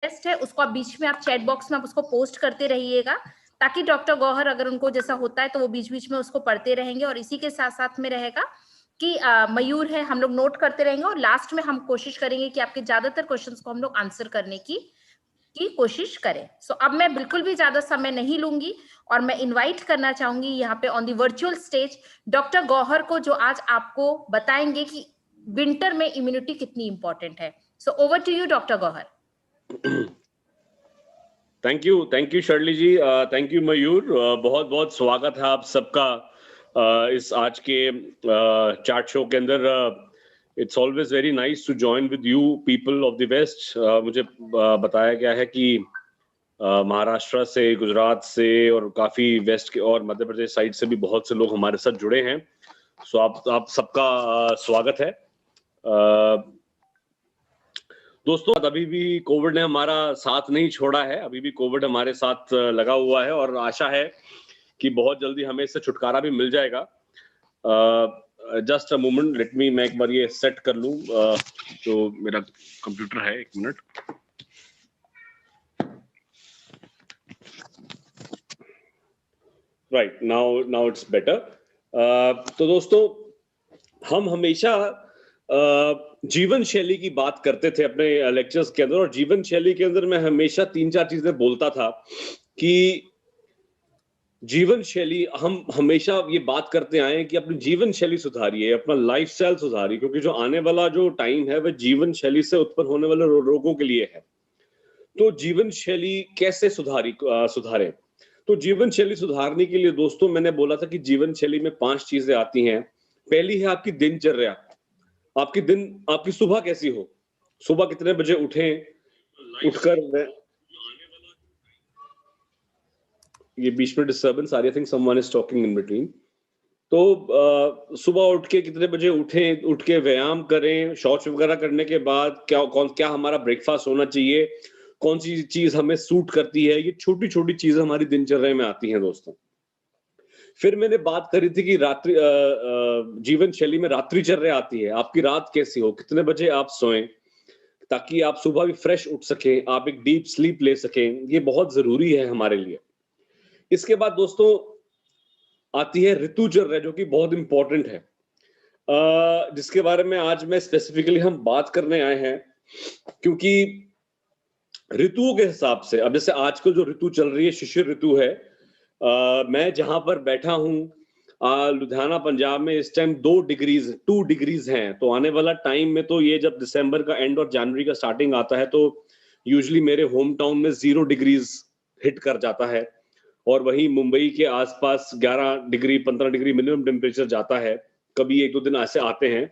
Test है उसको आप बीच में आप चैट बॉक्स में आप उसको पोस्ट करते रहिएगा, ताकि डॉक्टर गौहर अगर उनको जैसा होता है तो वो बीच बीच में उसको पढ़ते रहेंगे। और इसी के साथ साथ में रहेगा कि मयूर है, हम लोग नोट करते रहेंगे और लास्ट में हम कोशिश करेंगे कि आपके ज्यादातर क्वेश्चंस को हम लोग आंसर करने की कोशिश करें। सो अब मैं बिल्कुल भी ज्यादा समय नहीं लूंगी और मैं इनवाइट करना चाहूंगी यहाँ पे on the virtual stage doctor Gauhar को, जो आज आपको बताएंगे कि विंटर में इम्यूनिटी कितनी इंपॉर्टेंट है। So over to you doctor Gauhar. Thank you Shirley ji, thank you Mayur. बहुत बहुत स्वागत है आप सबका इस आज के चार्ट शो के अंदर। It's always very nice to join with you people of the west. मुझे बताया गया है कि महाराष्ट्र से, गुजरात से और काफी वेस्ट के और मध्य प्रदेश साइड से भी बहुत से लोग हमारे साथ जुड़े हैं। सो आप सबका स्वागत है। दोस्तों, अभी भी कोविड ने हमारा साथ नहीं छोड़ा है, अभी भी कोविड हमारे साथ लगा हुआ है और आशा है कि बहुत जल्दी हमें इससे छुटकारा भी मिल जाएगा। Just a moment, let me, मैं एक बार ये सेट कर लूं जो मेरा कंप्यूटर है। एक minute. Right, now it's better. तो दोस्तों, हम हमेशा जीवन शैली की बात करते थे अपने लेक्चर्स के अंदर, और जीवन शैली के अंदर मैं हमेशा 3-4 चीजें बोलता था कि जीवन शैली, हम हमेशा ये बात करते आए हैं कि अपनी जीवन शैली सुधारिए, अपना लाइफस्टाइल सुधारिए, क्योंकि जो आने वाला जो टाइम है वह जीवन शैली से उत्पन्न होने वाले रोगों के लिए है। तो जीवन शैली कैसे सुधारे? तो जीवन शैली सुधारने के लिए दोस्तों, मैंने बोला था कि जीवन शैली में 5 चीजें आती हैं। पहली है आपकी दिनचर्या। आपकी सुबह कैसी हो, सुबह कितने बजे उठें, उठकर ये बीच में डिस्टर्बेंस आ रही है, I think someone is talking in between. तो सुबह उठ के कितने बजे उठें, उठ के व्यायाम करें, शौच वगैरह करने के बाद क्या हमारा ब्रेकफास्ट होना चाहिए, कौन सी चीज हमें सूट करती है, ये छोटी छोटी चीजें हमारी दिनचर्या में आती हैं दोस्तों। फिर मैंने बात करी थी कि जीवन शैली में रात्रिचर्या आती है। आपकी रात कैसी हो, कितने बजे आप सोएं ताकि आप सुबह भी फ्रेश उठ सकें, आप एक डीप स्लीप ले सकें, ये बहुत जरूरी है हमारे लिए। इसके बाद दोस्तों आती है ऋतुचर्या, जो कि बहुत इंपॉर्टेंट है, जिसके बारे में आज मैं स्पेसिफिकली हम बात करने आए हैं, क्योंकि ऋतुओं के हिसाब से, अब जैसे आजकल जो ऋतु चल रही है शिशिर ऋतु है। मैं जहां पर बैठा हूं लुधियाना पंजाब में, इस टाइम 2 डिग्रीज हैं। तो आने वाला टाइम में तो ये जब दिसंबर का एंड और जनवरी का स्टार्टिंग आता है तो यूजुअली मेरे होम टाउन में 0 डिग्रीज हिट कर जाता है, और वहीं मुंबई के आसपास 11 डिग्री 15 डिग्री मिनिमम टेम्परेचर जाता है। कभी 1-2 दिन ऐसे आते हैं।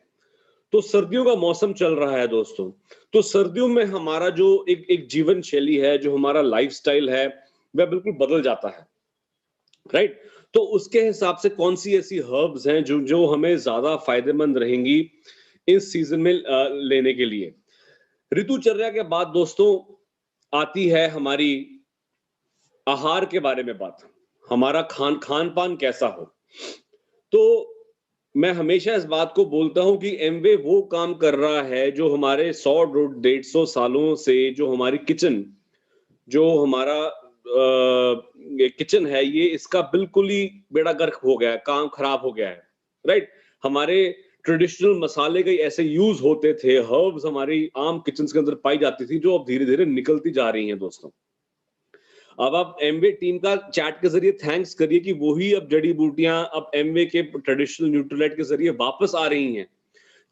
तो सर्दियों का मौसम चल रहा है दोस्तों। तो सर्दियों में हमारा जो एक जीवन शैली है, जो हमारा लाइफस्टाइल है, वह बिल्कुल बदल जाता है, राइट। तो उसके हिसाब से कौन सी ऐसी हर्ब्स हैं जो हमें ज्यादा फायदेमंद रहेंगी इस सीजन में लेने के लिए। ऋतुचर्या के बाद दोस्तों आती है हमारी आहार के बारे में बात, हमारा खान पान कैसा हो। तो मैं हमेशा इस बात को बोलता हूं कि एमवे वो काम कर रहा है जो हमारे 100-150 सालों से, जो हमारी किचन, जो हमारा किचन है, ये इसका बिल्कुल ही बेड़ा गर्क हो गया है, काम खराब हो गया है, राइट। हमारे ट्रेडिशनल मसाले कई ऐसे यूज होते थे, हर्ब्स हमारी आम किचन के अंदर पाई जाती थी, जो अब धीरे धीरे निकलती जा रही हैं दोस्तों। अब आप एमवे टीम का चैट के जरिए थैंक्स करिए कि वही अब जड़ी बूटियां अब एमवे के ट्रेडिशनल न्यूट्रीलाइट के जरिए वापस आ रही हैं,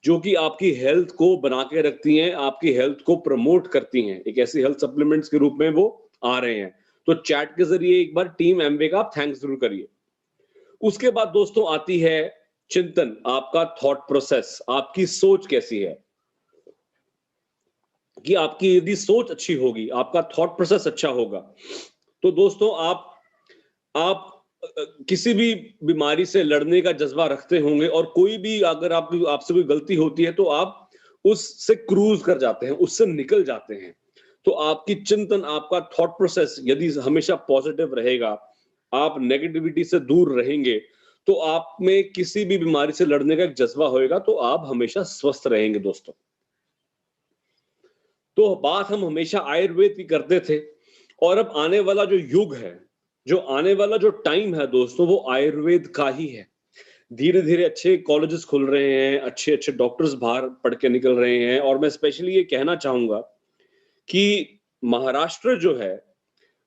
जो कि आपकी हेल्थ को बना के रखती हैं, आपकी हेल्थ को प्रमोट करती हैं, एक ऐसी हेल्थ सप्लीमेंट्स के रूप में वो आ रहे हैं। तो चैट के जरिए एक बार टीम एमवे का आप थैंक्स जरूर करिए। उसके बाद दोस्तों आती है चिंतन, आपका थॉट प्रोसेस, आपकी सोच कैसी है, कि आपकी यदि सोच अच्छी होगी, आपका थॉट प्रोसेस अच्छा होगा, तो दोस्तों आप किसी भी बीमारी से लड़ने का जज्बा रखते होंगे, और कोई भी अगर आपसे कोई गलती होती है तो आप उससे क्रूज कर जाते हैं, उससे निकल जाते हैं। तो आपकी चिंतन, आपका थॉट प्रोसेस यदि हमेशा पॉजिटिव रहेगा, आप नेगेटिविटी से दूर रहेंगे, तो आप में किसी भी बीमारी से लड़ने का एक जज्बा होएगा, तो आप हमेशा स्वस्थ रहेंगे दोस्तों। तो बात हम हमेशा आयुर्वेद की करते थे, और अब आने वाला जो युग है, जो आने वाला जो टाइम है दोस्तों, वो आयुर्वेद का ही है। धीरे धीरे अच्छे कॉलेजेस खुल रहे हैं, अच्छे अच्छे डॉक्टर्स बाहर पढ़ के निकल रहे हैं, और मैं स्पेशली ये कहना चाहूंगा कि महाराष्ट्र जो है,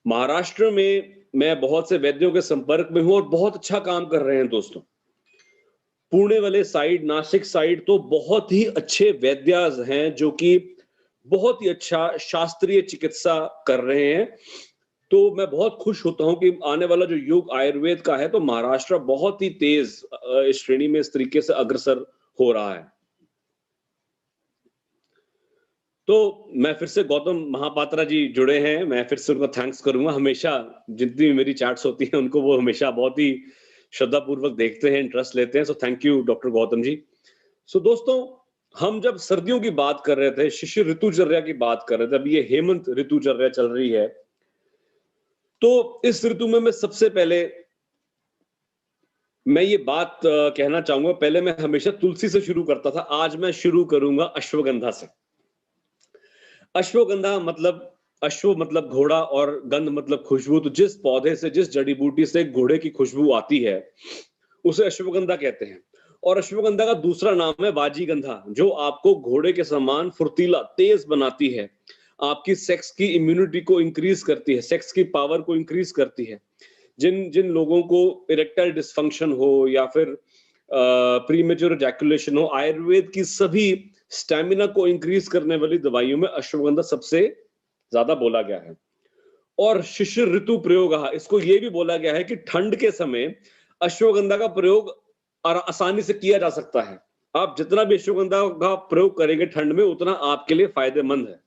महाराष्ट्र में मैं बहुत से वैद्यों के संपर्क में हूं और बहुत अच्छा काम कर रहे हैं दोस्तों। पुणे वाले साइड, नासिक साइड तो बहुत ही अच्छे वैद्याज हैं जो कि बहुत ही अच्छा शास्त्रीय चिकित्सा कर रहे हैं। तो मैं बहुत खुश होता हूं कि आने वाला जो युग आयुर्वेद का है, तो महाराष्ट्र बहुत ही तेज इस श्रेणी में इस तरीके से अग्रसर हो रहा है। तो मैं फिर से, गौतम महापात्रा जी जुड़े हैं, मैं फिर से उनको थैंक्स करूंगा। हमेशा जितनी भी मेरी चैट्स होती हैं उनको वो हमेशा बहुत ही श्रद्धापूर्वक देखते हैं, इंटरेस्ट लेते हैं। So thank you doctor Gautam ji. So दोस्तों, हम जब सर्दियों की बात कर रहे थे, शिशिर ऋतुचर्या की बात कर रहे थे, अब ये हेमंत ऋतुचर्या चल रही है, तो इस ऋतु में मैं सबसे पहले मैं ये बात कहना चाहूंगा। पहले मैं हमेशा तुलसी से शुरू करता था, आज मैं शुरू करूंगा अश्वगंधा से। अश्वगंधा मतलब, अश्व मतलब घोड़ा और गंध मतलब खुशबू। तो जिस पौधे से, जिस जड़ी बूटी से घोड़े की खुशबू आती है, उसे अश्वगंधा कहते हैं। और अश्वगंधा का दूसरा नाम है बाजीगंधा, जो आपको घोड़े के समान फुर्तीला, तेज बनाती है, आपकी सेक्स की इम्यूनिटी को इंक्रीज करती है, सेक्स की पावर को इंक्रीज करती है। जिन जिन लोगों को इरेक्टाइल डिस्फंक्शन हो या फिर प्रीमेच्योर इजैकुलेशन हो, आयुर्वेद की सभी स्टैमिना को इंक्रीज करने वाली दवाइयों में अश्वगंधा सबसे ज्यादा बोला गया है। और शिशिर ऋतु प्रयोग, इसको ये भी बोला गया है कि ठंड के समय अश्वगंधा का प्रयोग आसानी से किया जा सकता है। आप जितना भी अश्वगंधा का प्रयोग करेंगे ठंड में, उतना आपके लिए फायदेमंद है।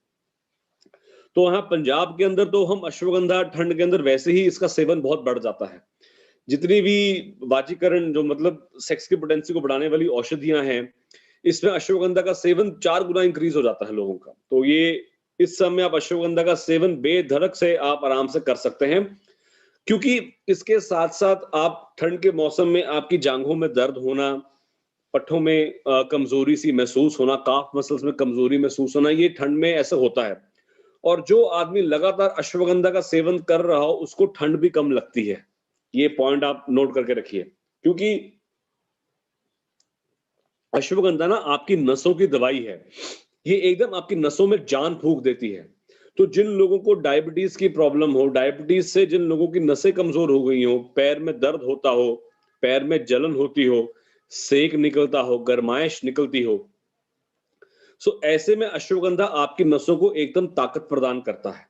तो वहां पंजाब के अंदर तो हम अश्वगंधा ठंड के अंदर वैसे ही इसका सेवन बहुत बढ़ जाता है। जितनी भी वाजीकरण, जो मतलब सेक्स की पोटेंसी को बढ़ाने वाली औषधियां हैं, इसमें अश्वगंधा का सेवन 4 गुना इंक्रीज हो जाता है लोगों का। तो ये इस समय आप अश्वगंधा का सेवन बेधड़क से आप आराम से कर सकते हैं, क्योंकि इसके साथ साथ आप ठंड के मौसम में आपकी जांघों में दर्द होना, पट्टों में कमजोरी सी महसूस होना, काफ मसल्स में कमजोरी महसूस होना, ये ठंड में ऐसा होता है। और जो आदमी लगातार अश्वगंधा का सेवन कर रहा हो, उसको ठंड भी कम लगती है। ये पॉइंट आप नोट करके रखिए, क्योंकि अश्वगंधा ना आपकी नसों की दवाई है। ये एकदम आपकी नसों में जान फूंक देती है। तो जिन लोगों को डायबिटीज की प्रॉब्लम हो, डायबिटीज से जिन लोगों की नसें कमजोर हो गई हो, पैर में दर्द होता हो, पैर में जलन होती हो, सेक निकलता हो, गर्माइश निकलती हो, सो ऐसे में अश्वगंधा आपकी नसों को एकदम ताकत प्रदान करता है।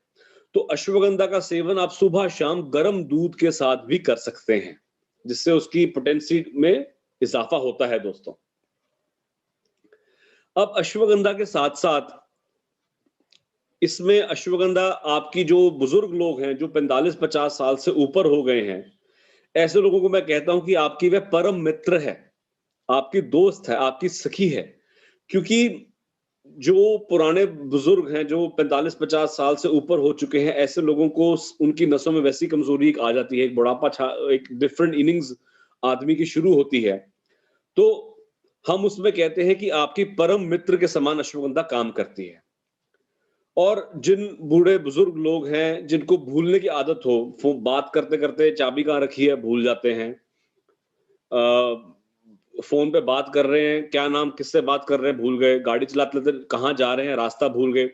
तो अश्वगंधा का सेवन आप सुबह शाम गर्म दूध के साथ भी कर सकते हैं, जिससे उसकी पोटेंसी में इजाफा होता है दोस्तों। अब अश्वगंधा के साथ साथ इसमें अश्वगंधा आपकी जो बुजुर्ग लोग हैं, जो 45-50 साल से ऊपर हो गए हैं, ऐसे लोगों को मैं कहता हूं कि आपकी वह परम मित्र है, आपकी दोस्त है, आपकी सखी है। क्योंकि जो पुराने बुजुर्ग हैं, जो 45-50 साल से ऊपर हो चुके हैं, ऐसे लोगों को उनकी नसों में वैसी कमजोरी एक आ जाती है, एक बुढ़ापा, एक डिफरेंट इनिंग्स आदमी की शुरू होती है। तो हम उसमें कहते हैं कि आपकी परम मित्र के समान अश्वगंधा काम करती है। और जिन बूढ़े बुजुर्ग लोग हैं, जिनको भूलने की आदत हो, बात करते करते चाबी कहाँ रखी है भूल जाते हैं, फोन पे बात कर रहे हैं, क्या नाम, किससे बात कर रहे हैं भूल गए, गाड़ी चलाते चलाते कहाँ जा रहे हैं रास्ता भूल गए,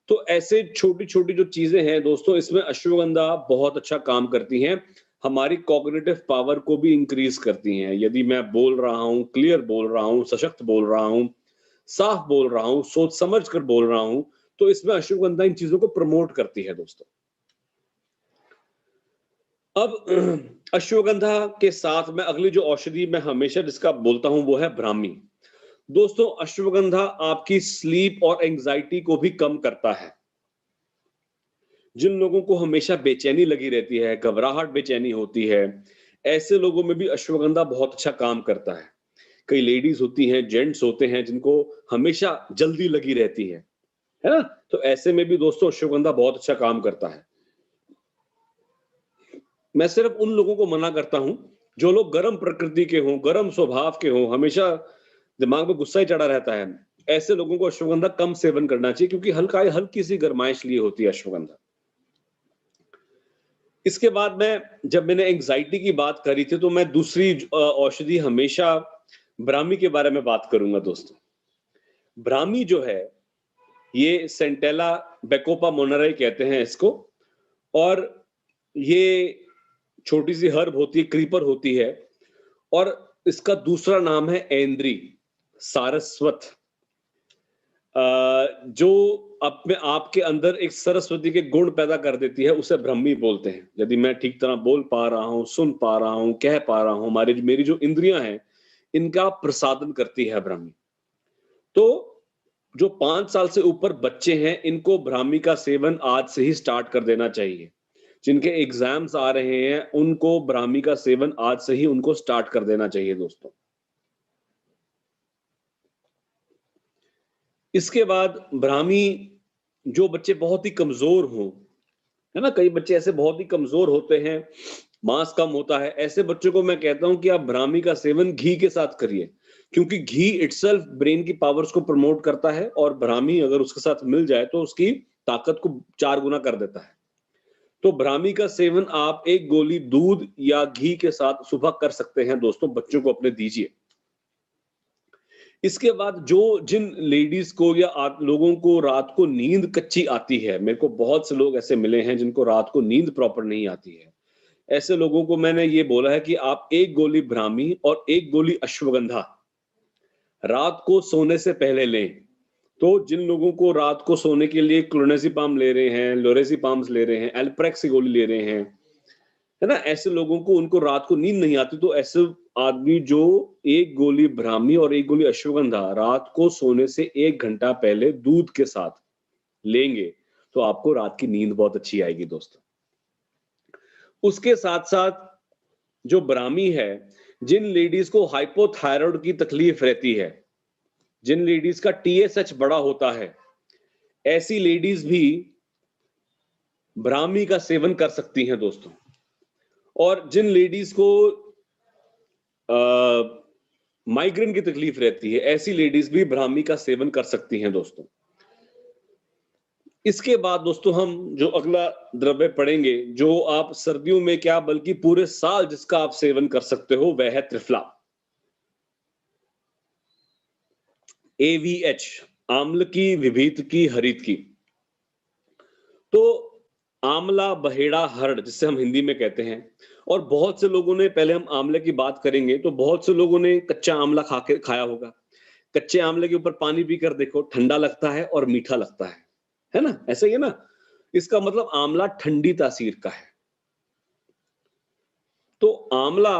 तो ऐसे छोटी छोटी जो चीजें हैं दोस्तों, इसमें अश्वगंधा बहुत अच्छा काम करती हैं। हमारी कॉग्निटिव पावर को भी इंक्रीज करती हैं। यदि मैं बोल रहा हूं, क्लियर बोल रहा हूं, सशक्त बोल रहा हूं, साफ बोल रहा हूं, सोच समझ कर बोल रहा हूं, तो इसमें अश्वगंधा इन चीजों को प्रमोट करती है दोस्तों। अब अश्वगंधा के साथ में अगली जो औषधि मैं हमेशा जिसका बोलता हूं, वो है ब्राह्मी। दोस्तों, अश्वगंधा आपकी स्लीप और एंजाइटी को भी कम करता है। जिन लोगों को हमेशा बेचैनी लगी रहती है, घबराहट बेचैनी होती है, ऐसे लोगों में भी अश्वगंधा बहुत अच्छा काम करता है। कई लेडीज होती हैं, जेंट्स होते हैं, जिनको हमेशा जल्दी लगी रहती है ना? तो ऐसे में भी दोस्तों अश्वगंधा बहुत अच्छा काम करता है। मैं सिर्फ उन लोगों को मना करता हूं जो लोग गर्म प्रकृति के हों, गर्म स्वभाव के हों, हमेशा दिमाग में गुस्सा ही चढ़ा रहता है, ऐसे लोगों को अश्वगंधा कम सेवन करना चाहिए, क्योंकि हल्की सी गर्माइश लिए होती है अश्वगंधा। इसके बाद जब मैंने एंग्जाइटी की बात करी थी, तो मैं दूसरी औषधि हमेशा ब्राह्मी के बारे में बात करूंगा दोस्तों। ब्राह्मी जो है, ये सेंटेला बेकोपा मोनेराई कहते हैं इसको, और ये छोटी सी हर्ब होती है, क्रीपर होती है, और इसका दूसरा नाम है ऐन्द्री, सारस्वत, जो अपने आपके अंदर एक सरस्वती के गुण पैदा कर देती है, उसे ब्राह्मी बोलते हैं। यदि मैं ठीक तरह बोल पा रहा हूं, सुन पा रहा हूं, कह पा रहा हूं, मेरी जो इंद्रियां हैं, इनका प्रसादन करती है ब्राह्मी। तो जो 5 साल से ऊपर बच्चे हैं, इनको ब्राह्मी का सेवन आज से ही स्टार्ट कर देना चाहिए। जिनके एग्जाम्स आ रहे हैं, उनको ब्राह्मी का सेवन आज से ही उनको स्टार्ट कर देना चाहिए दोस्तों। इसके बाद ब्राह्मी, जो बच्चे बहुत ही कमजोर हों, है ना, कई बच्चे ऐसे बहुत ही कमजोर होते हैं, मांस कम होता है, ऐसे बच्चों को मैं कहता हूं कि आप ब्राह्मी का सेवन घी के साथ करिए, क्योंकि घी इटसेल्फ ब्रेन की पावर्स को प्रमोट करता है, और ब्राह्मी अगर उसके साथ मिल जाए तो उसकी ताकत को 4 गुना कर देता है। तो ब्राह्मी का सेवन आप 1 गोली दूध या घी के साथ सुबह कर सकते हैं दोस्तों, बच्चों को अपने दीजिए। इसके बाद जिन लेडीज को या लोगों को रात को नींद कच्ची आती है, मेरे को बहुत से लोग ऐसे मिले हैं जिनको रात को नींद प्रॉपर नहीं आती है, ऐसे लोगों को मैंने ये बोला है कि आप 1 गोली ब्राह्मी और 1 गोली अश्वगंधा रात को सोने से पहले लें। तो जिन लोगों को रात को सोने के लिए क्लोनाज़ेपाम ले रहे हैं, लोरेज़ेपाम्स ले रहे हैं, एल्प्रेक्स की गोली ले रहे हैं, है ना, ऐसे लोगों को, उनको रात को नींद नहीं आती, तो ऐसे आदमी जो 1 गोली ब्राह्मी और 1 गोली अश्वगंधा रात को सोने से 1 घंटा पहले दूध के साथ लेंगे, तो आपको रात की नींद बहुत अच्छी आएगी दोस्तों। उसके साथ साथ जो ब्राह्मी है, जिन लेडीज को हाइपोथायराइड की तकलीफ रहती है, जिन लेडीज का TSH बड़ा होता है, ऐसी लेडीज भी ब्राह्मी का सेवन कर सकती हैं दोस्तों। और जिन लेडीज को माइग्रेन की तकलीफ रहती है, ऐसी लेडीज भी ब्राह्मी का सेवन कर सकती हैं दोस्तों। इसके बाद दोस्तों हम जो अगला द्रव्य पढ़ेंगे, जो आप सर्दियों में क्या बल्कि पूरे साल जिसका आप सेवन कर सकते हो, वह है त्रिफला, AVH, आम्ल की, विभीत की, हरित की। तो आंवला, बहेड़ा, हरड़, जिससे हम हिंदी में कहते हैं, और बहुत से लोगों ने, पहले हम आंवले की बात करेंगे, तो बहुत से लोगों ने कच्चा आंवला खाया होगा। कच्चे आंवले के ऊपर पानी पीकर देखो, ठंडा लगता है और मीठा लगता है ना, ऐसा ही है ना। इसका मतलब आंवला ठंडी तासीर का है। तो आंवला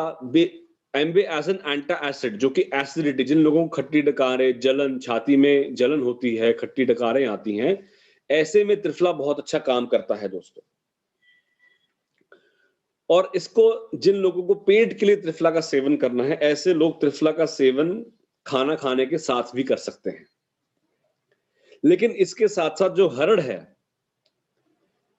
एम्बे एज एन एंटा एसिड, जो कि एसिडिटी, जिन लोगों को खट्टी डकारें, जलन, छाती में जलन होती है, खट्टी डकारें आती हैं, ऐसे में त्रिफला बहुत अच्छा काम करता है दोस्तों। और इसको, जिन लोगों को पेट के लिए त्रिफला का सेवन करना है, ऐसे लोग त्रिफला का सेवन खाना खाने के साथ भी कर सकते हैं। लेकिन इसके साथ साथ जो हरड़ है,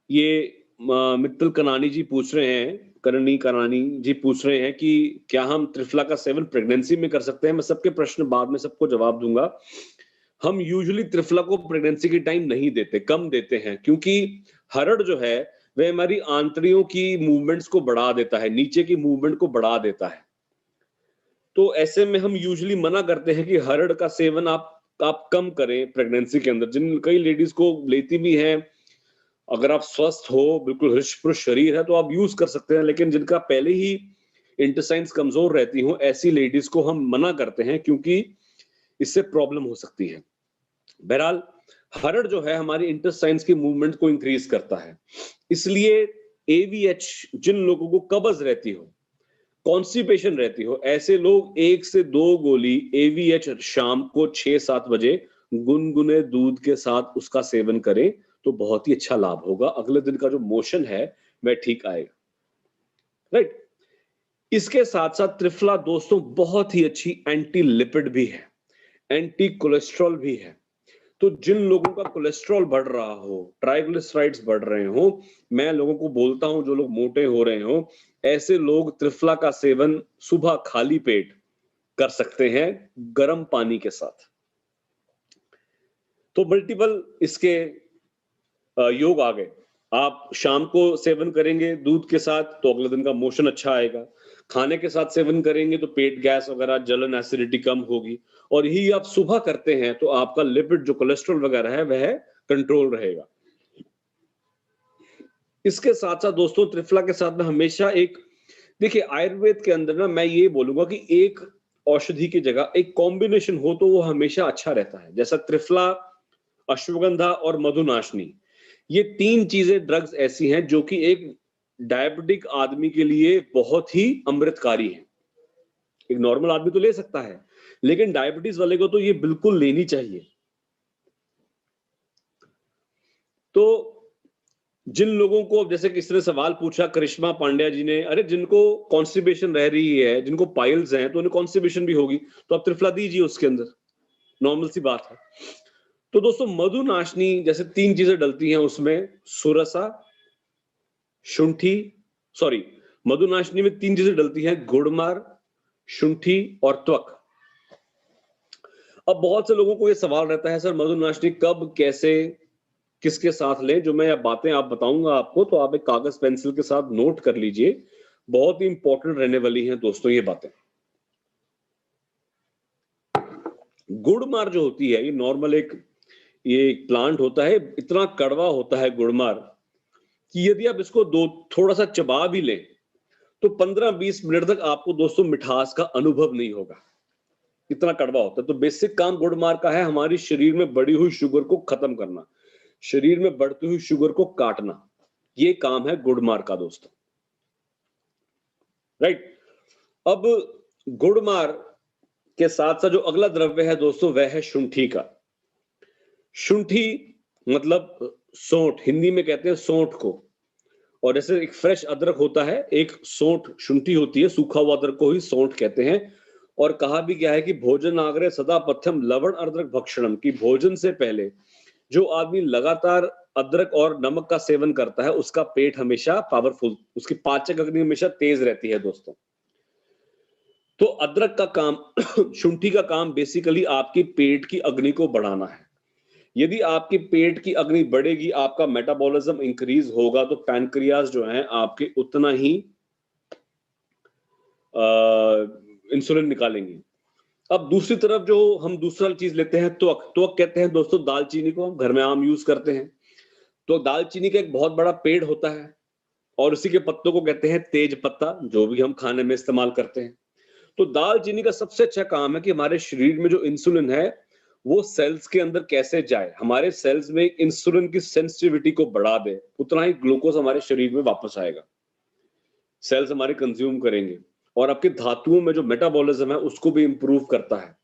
ये मित्तल कनानी जी पूछ रहे हैं, करणी कनानी जी पूछ रहे हैं कि क्या हम त्रिफला का सेवन प्रेगनेंसी में कर सकते हैं। मैं सबके प्रश्न बाद में सबको जवाब दूंगा। हम यूजुअली त्रिफला को प्रेगनेंसी के टाइम नहीं देते, कम देते हैं, क्योंकि हरड़ जो है वह हमारी आंतड़ियों की मूवमेंट्स को बढ़ा देता है, नीचे की मूवमेंट को बढ़ा देता है। तो ऐसे में हम यूजुअली मना करते हैं कि हरड़ का सेवन आप कम करें प्रेगनेंसी के अंदर। जिन कई लेडीज को लेती भी हैं, अगर आप स्वस्थ हो, बिल्कुल हृष्ट पुष्ट शरीर है, तो आप यूज कर सकते हैं। लेकिन जिनका पहले ही इंटेस्टाइन्स कमजोर रहती हो, ऐसी लेडीज को हम मना करते हैं, क्योंकि इससे प्रॉब्लम हो सकती है। बहरहाल हरड़ जो है हमारी इंटेस्टाइन्स की मूवमेंट को इंक्रीज करता है। इसलिए AVH, जिन लोगों को कब्ज रहती हो, कॉन्स्टिपेशन रहती हो, ऐसे लोग 1 से 2 गोली AVH शाम को 6-7 बजे गुनगुने दूध के साथ उसका सेवन करें, तो बहुत ही अच्छा लाभ होगा। अगले दिन का जो मोशन है वह ठीक आएगा, राइट। इसके साथ साथ त्रिफला दोस्तों बहुत ही अच्छी एंटी लिपिड भी है, एंटी कोलेस्ट्रॉल भी है। तो जिन लोगों का कोलेस्ट्रॉल बढ़ रहा हो, ट्राइग्लिसराइड्स बढ़ रहे हो, मैं लोगों को बोलता हूं, जो लोग मोटे हो रहे हो, ऐसे लोग त्रिफला का सेवन सुबह खाली पेट कर सकते हैं, गर्म पानी के साथ। तो मल्टीपल इसके योग आ गए। आप शाम को सेवन करेंगे दूध के साथ तो अगले दिन का मोशन अच्छा आएगा। खाने के साथ सेवन करेंगे तो पेट गैस वगैरह, जलन, एसिडिटी कम होगी। और यही आप सुबह करते हैं तो आपका लिपिड जो कोलेस्ट्रॉल वगैरह है वह कंट्रोल रहेगा। इसके साथ साथ दोस्तों त्रिफला के साथ में हमेशा एक, देखिए आयुर्वेद के अंदर ना मैं ये बोलूंगा कि एक औषधि की जगह एक कॉम्बिनेशन हो तो वो हमेशा अच्छा रहता है। जैसा त्रिफला, अश्वगंधा और मधुनाशनी, ये 3 चीजें ड्रग्स ऐसी हैं जो कि एक डायबिटिक आदमी के लिए बहुत ही अमृतकारी है। एक नॉर्मल आदमी तो ले सकता है, लेकिन डायबिटीज वाले को तो ये बिल्कुल लेनी चाहिए। तो जिन लोगों को, जैसे किसी ने सवाल पूछा करिश्मा पांड्या जी ने, अरे जिनको कॉन्स्टिपेशन रह रही है, जिनको पाइल्स हैं तो उन्हें कॉन्स्टिपेशन भी होगी, तो आप त्रिफला दीजिए उसके अंदर, नॉर्मल सी बात है। तो दोस्तों मधुनाशनी जैसे 3 चीजें डलती हैं उसमें, सुरसा, शुंठी, सॉरी, मधुनाशनी में 3 चीजें डलती हैं, गुड़मार, शुंठी और त्वक। अब बहुत से लोगों को ये सवाल रहता है, सर मधुनाशनी कब, कैसे, किसके साथ लें? जो मैं बातें आप बताऊंगा आपको, तो आप एक कागज पेंसिल के साथ नोट कर लीजिए, बहुत ही इंपॉर्टेंट रहने वाली हैं दोस्तों ये बातें। गुड़मार जो होती है, ये नॉर्मल ये प्लांट होता है, इतना कड़वा होता है गुड़मार कि यदि आप इसको थोड़ा सा चबा भी लें तो 15-20 मिनट तक आपको दोस्तों मिठास का अनुभव नहीं होगा, इतना कड़वा होता है। तो बेसिक काम गुड़मार का है हमारी शरीर में बढ़ी हुई शुगर को खत्म करना, शरीर में बढ़ती हुई शुगर को काटना, ये काम है गुड़मार का दोस्तों, राइट। अब गुड़मार के साथ साथ जो अगला द्रव्य है दोस्तों वह है शुंठी का। शुंठी मतलब सोंठ, हिंदी में कहते हैं सोंठ को। और जैसे एक फ्रेश अदरक होता है, एक सोंठ शुंठी होती है, सूखा हुआ अदरक को ही सोंठ कहते हैं। और कहा भी गया है कि भोजन आग्रह सदा पथ्यम लवण अदरक भक्षणम, की भोजन से पहले जो आदमी लगातार अदरक और नमक का सेवन करता है उसका पेट हमेशा पावरफुल, उसकी पाचक अग्नि हमेशा तेज रहती है दोस्तों। तो अदरक का काम शुंठी का काम बेसिकली आपकी पेट की अग्नि को बढ़ाना है। यदि आपकी पेट की अग्नि बढ़ेगी, आपका मेटाबॉलिज्म इंक्रीज होगा, तो पैनक्रियाज जो है आपके उतना ही इंसुलिन निकालेंगे। अब दूसरी तरफ जो हम दूसरा चीज लेते हैं, त्वक। त्वक कहते हैं दोस्तों दालचीनी को, हम घर में आम यूज करते हैं। तो दालचीनी का एक बहुत बड़ा पेड़ होता है और उसी के पत्तों को कहते हैं तेज पत्ता, जो भी हम खाने में इस्तेमाल करते हैं। तो दालचीनी का सबसे अच्छा काम है कि हमारे शरीर में जो इंसुलिन है वो सेल्स के अंदर कैसे जाए, हमारे सेल्स में इंसुलिन की सेंसिटिविटी को बढ़ा दे, उतना ही ग्लूकोज हमारे शरीर में वापस आएगा, सेल्स हमारे कंज्यूम करेंगे। और आपके धातुओं में जो मेटाबॉलिज्म है उसको भी इंप्रूव करता है।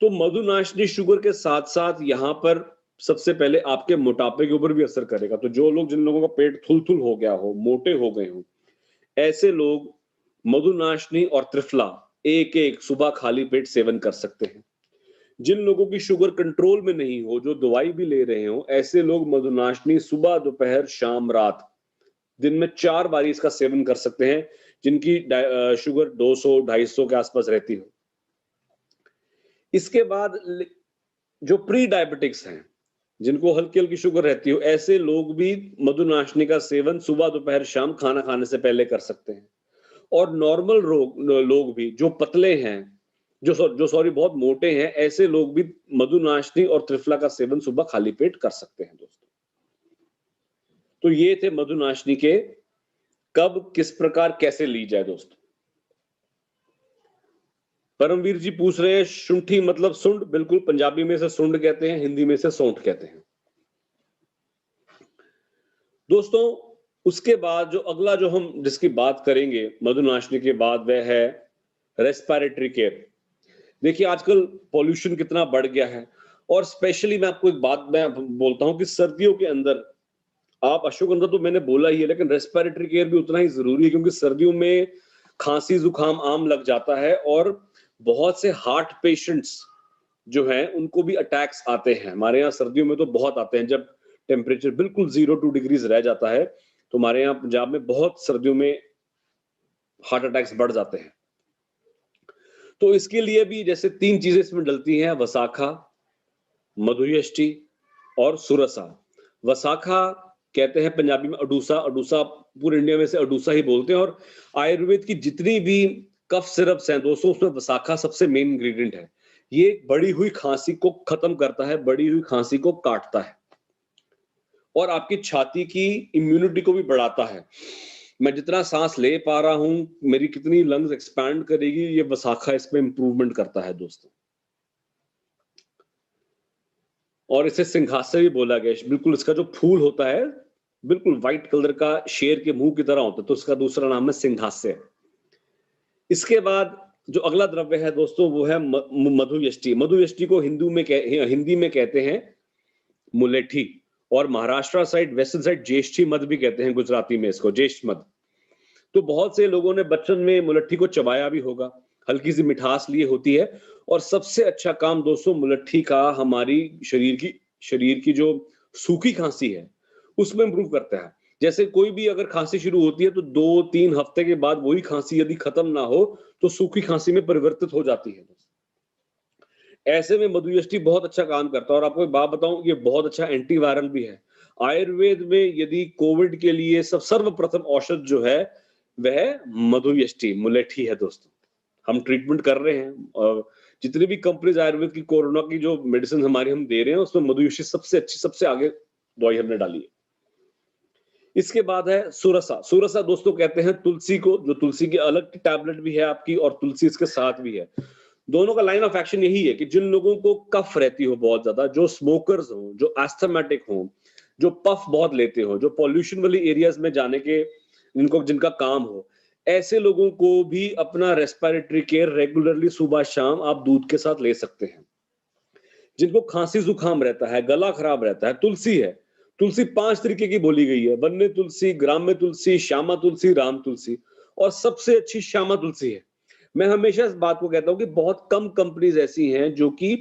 तो मधुनाशनी शुगर के साथ साथ यहाँ पर सबसे पहले आपके मोटापे के ऊपर भी असर करेगा। तो जो लोग, जिन लोगों का पेट थुल हो गया हो, मोटे हो गए हो, ऐसे लोग मधुनाशनी और त्रिफला एक एक सुबह खाली पेट सेवन कर सकते हैं। जिन लोगों की शुगर कंट्रोल में नहीं हो, जो दवाई भी ले रहे हो, ऐसे लोग मधुनाशनी सुबह, दोपहर, शाम, रात, दिन में 4 बार इसका सेवन कर सकते हैं, जिनकी शुगर 200-250 के आसपास रहती हो। इसके बाद जो प्री डायबिटिक्स हैं, जिनको हल्की हल्की शुगर रहती हो, ऐसे लोग भी मधुनाशनी का सेवन सुबह, दोपहर, शाम खाना खाने से पहले कर सकते हैं। और नॉर्मल लोग भी, जो पतले हैं, जो सॉरी बहुत मोटे हैं, ऐसे लोग भी मधुनाशनी और त्रिफला का सेवन सुबह खाली पेट कर सकते हैं दोस्तों। तो ये थे मधुनाशनी के कब, किस प्रकार, कैसे ली जाए दोस्तों। परमवीर जी पूछ रहे हैं शुंठी मतलब सुंड, बिल्कुल, पंजाबी में से सुंड कहते हैं, हिंदी में से सौंठ कहते हैं दोस्तों। उसके बाद जो अगला जो हम जिसकी बात करेंगे मधुनाशनी के बाद, वह है रेस्पिरेटरी केयर। देखिए आजकल पॉल्यूशन कितना बढ़ गया है, और स्पेशली मैं आपको एक बात मैं बोलता हूं कि सर्दियों के अंदर आप, अश्वगंधा तो मैंने बोला ही है, लेकिन रेस्पिरेटरी केयर भी उतना ही जरूरी है, क्योंकि सर्दियों में खांसी जुकाम आम लग जाता है और बहुत से हार्ट पेशेंट्स जो हैं उनको भी अटैक्स आते हैं। हमारे यहाँ सर्दियों में तो बहुत आते हैं, जब टेम्परेचर बिल्कुल 0-2 डिग्रीज रह जाता है, तो हमारे यहाँ पंजाब में बहुत सर्दियों में हार्ट अटैक्स बढ़ जाते हैं। तो इसके लिए भी जैसे 3 चीजें इसमें डलती हैं, वसाखा, मधुयष्टि और सुरसा। वसाखा कहते हैं पंजाबी में अडूसा, अडूसा पूरे इंडिया में से अडूसा ही बोलते हैं। और आयुर्वेद की जितनी भी कफ सिरप्स हैं दोस्तों, उसमें वसाखा सबसे मेन इंग्रेडिएंट है। ये बढ़ी हुई खांसी को खत्म करता है, बढ़ी हुई खांसी को काटता है और आपकी छाती की इम्यूनिटी को भी बढ़ाता है। मैं जितना सांस ले पा रहा हूं, मेरी कितनी लंग्स एक्सपैंड करेगी, ये वसाखा इसमें इंप्रूवमेंट करता है दोस्तों। और इसे सिंघास्य भी बोला गया। बिल्कुल इसका जो फूल होता है बिल्कुल व्हाइट कलर का, शेर के मुंह की तरह होता है, तो उसका दूसरा नाम है सिंघास्य। इसके बाद जो अगला द्रव्य है दोस्तों वो है मधुयष्टि। मधुयष्टि को हिंदी में कहते हैं मुलेठी, और महाराष्ट्र साइड, वेस्टर्न साइड ज्येष्ठी मध भी कहते हैं, गुजराती में इसको ज्येष्ठ मध। तो बहुत से लोगों ने बचपन में मुलट्ठी को चबाया भी होगा, हल्की सी मिठास लिए होती है। और सबसे अच्छा काम दोस्तों मुलट्ठी का हमारी शरीर की जो सूखी खांसी है उसमें इंप्रूव करता है। जैसे कोई भी अगर खांसी शुरू होती है तो 2-3 हफ्ते के बाद वही खांसी यदि खत्म ना हो तो सूखी खांसी में परिवर्तित हो जाती है। ऐसे में मधुयष्टि बहुत अच्छा काम करता है। और आपको एक बात बताऊं, ये बहुत अच्छा एंटीवायरल भी है। आयुर्वेद में यदि कोविड के लिए सर्वप्रथम औषध जो है वह मधुयष्टि मुलेठी है दोस्तों। हम ट्रीटमेंट कर रहे हैं और जितनी भी कंपनीज आयुर्वेद की कोरोना की जो मेडिसिन हमारी हम दे रहे हैं उसमें मधुयष्टि सबसे अच्छी, सबसे आगे दवाई हमने डाली है। इसके बाद है सुरसा। सुरसा दोस्तों कहते हैं तुलसी को, जो तुलसी की अलग टैबलेट भी है आपकी और तुलसी इसके साथ भी है। दोनों का लाइन ऑफ एक्शन यही है कि जिन लोगों को कफ रहती हो बहुत ज्यादा, जो स्मोकर्स हो, जो एस्थमेटिक हो, जो पफ बहुत लेते हो, जो पॉल्यूशन वाली एरियाज में जाने के जिनका काम हो, ऐसे लोगों को भी अपना रेस्पिरेटरी केयर रेगुलरली सुबह शाम आप दूध के साथ ले सकते हैं। जिनको खांसी जुकाम रहता है, गला खराब रहता है, तुलसी है। तुलसी 5 तरीके की बोली गई है, वन्य तुलसी, ग्राम्य तुलसी, श्यामा तुलसी, राम तुलसी, और सबसे अच्छी श्यामा तुलसी है। मैं हमेशा इस बात को कहता हूं कि बहुत कम कंपनीज ऐसी हैं जो कि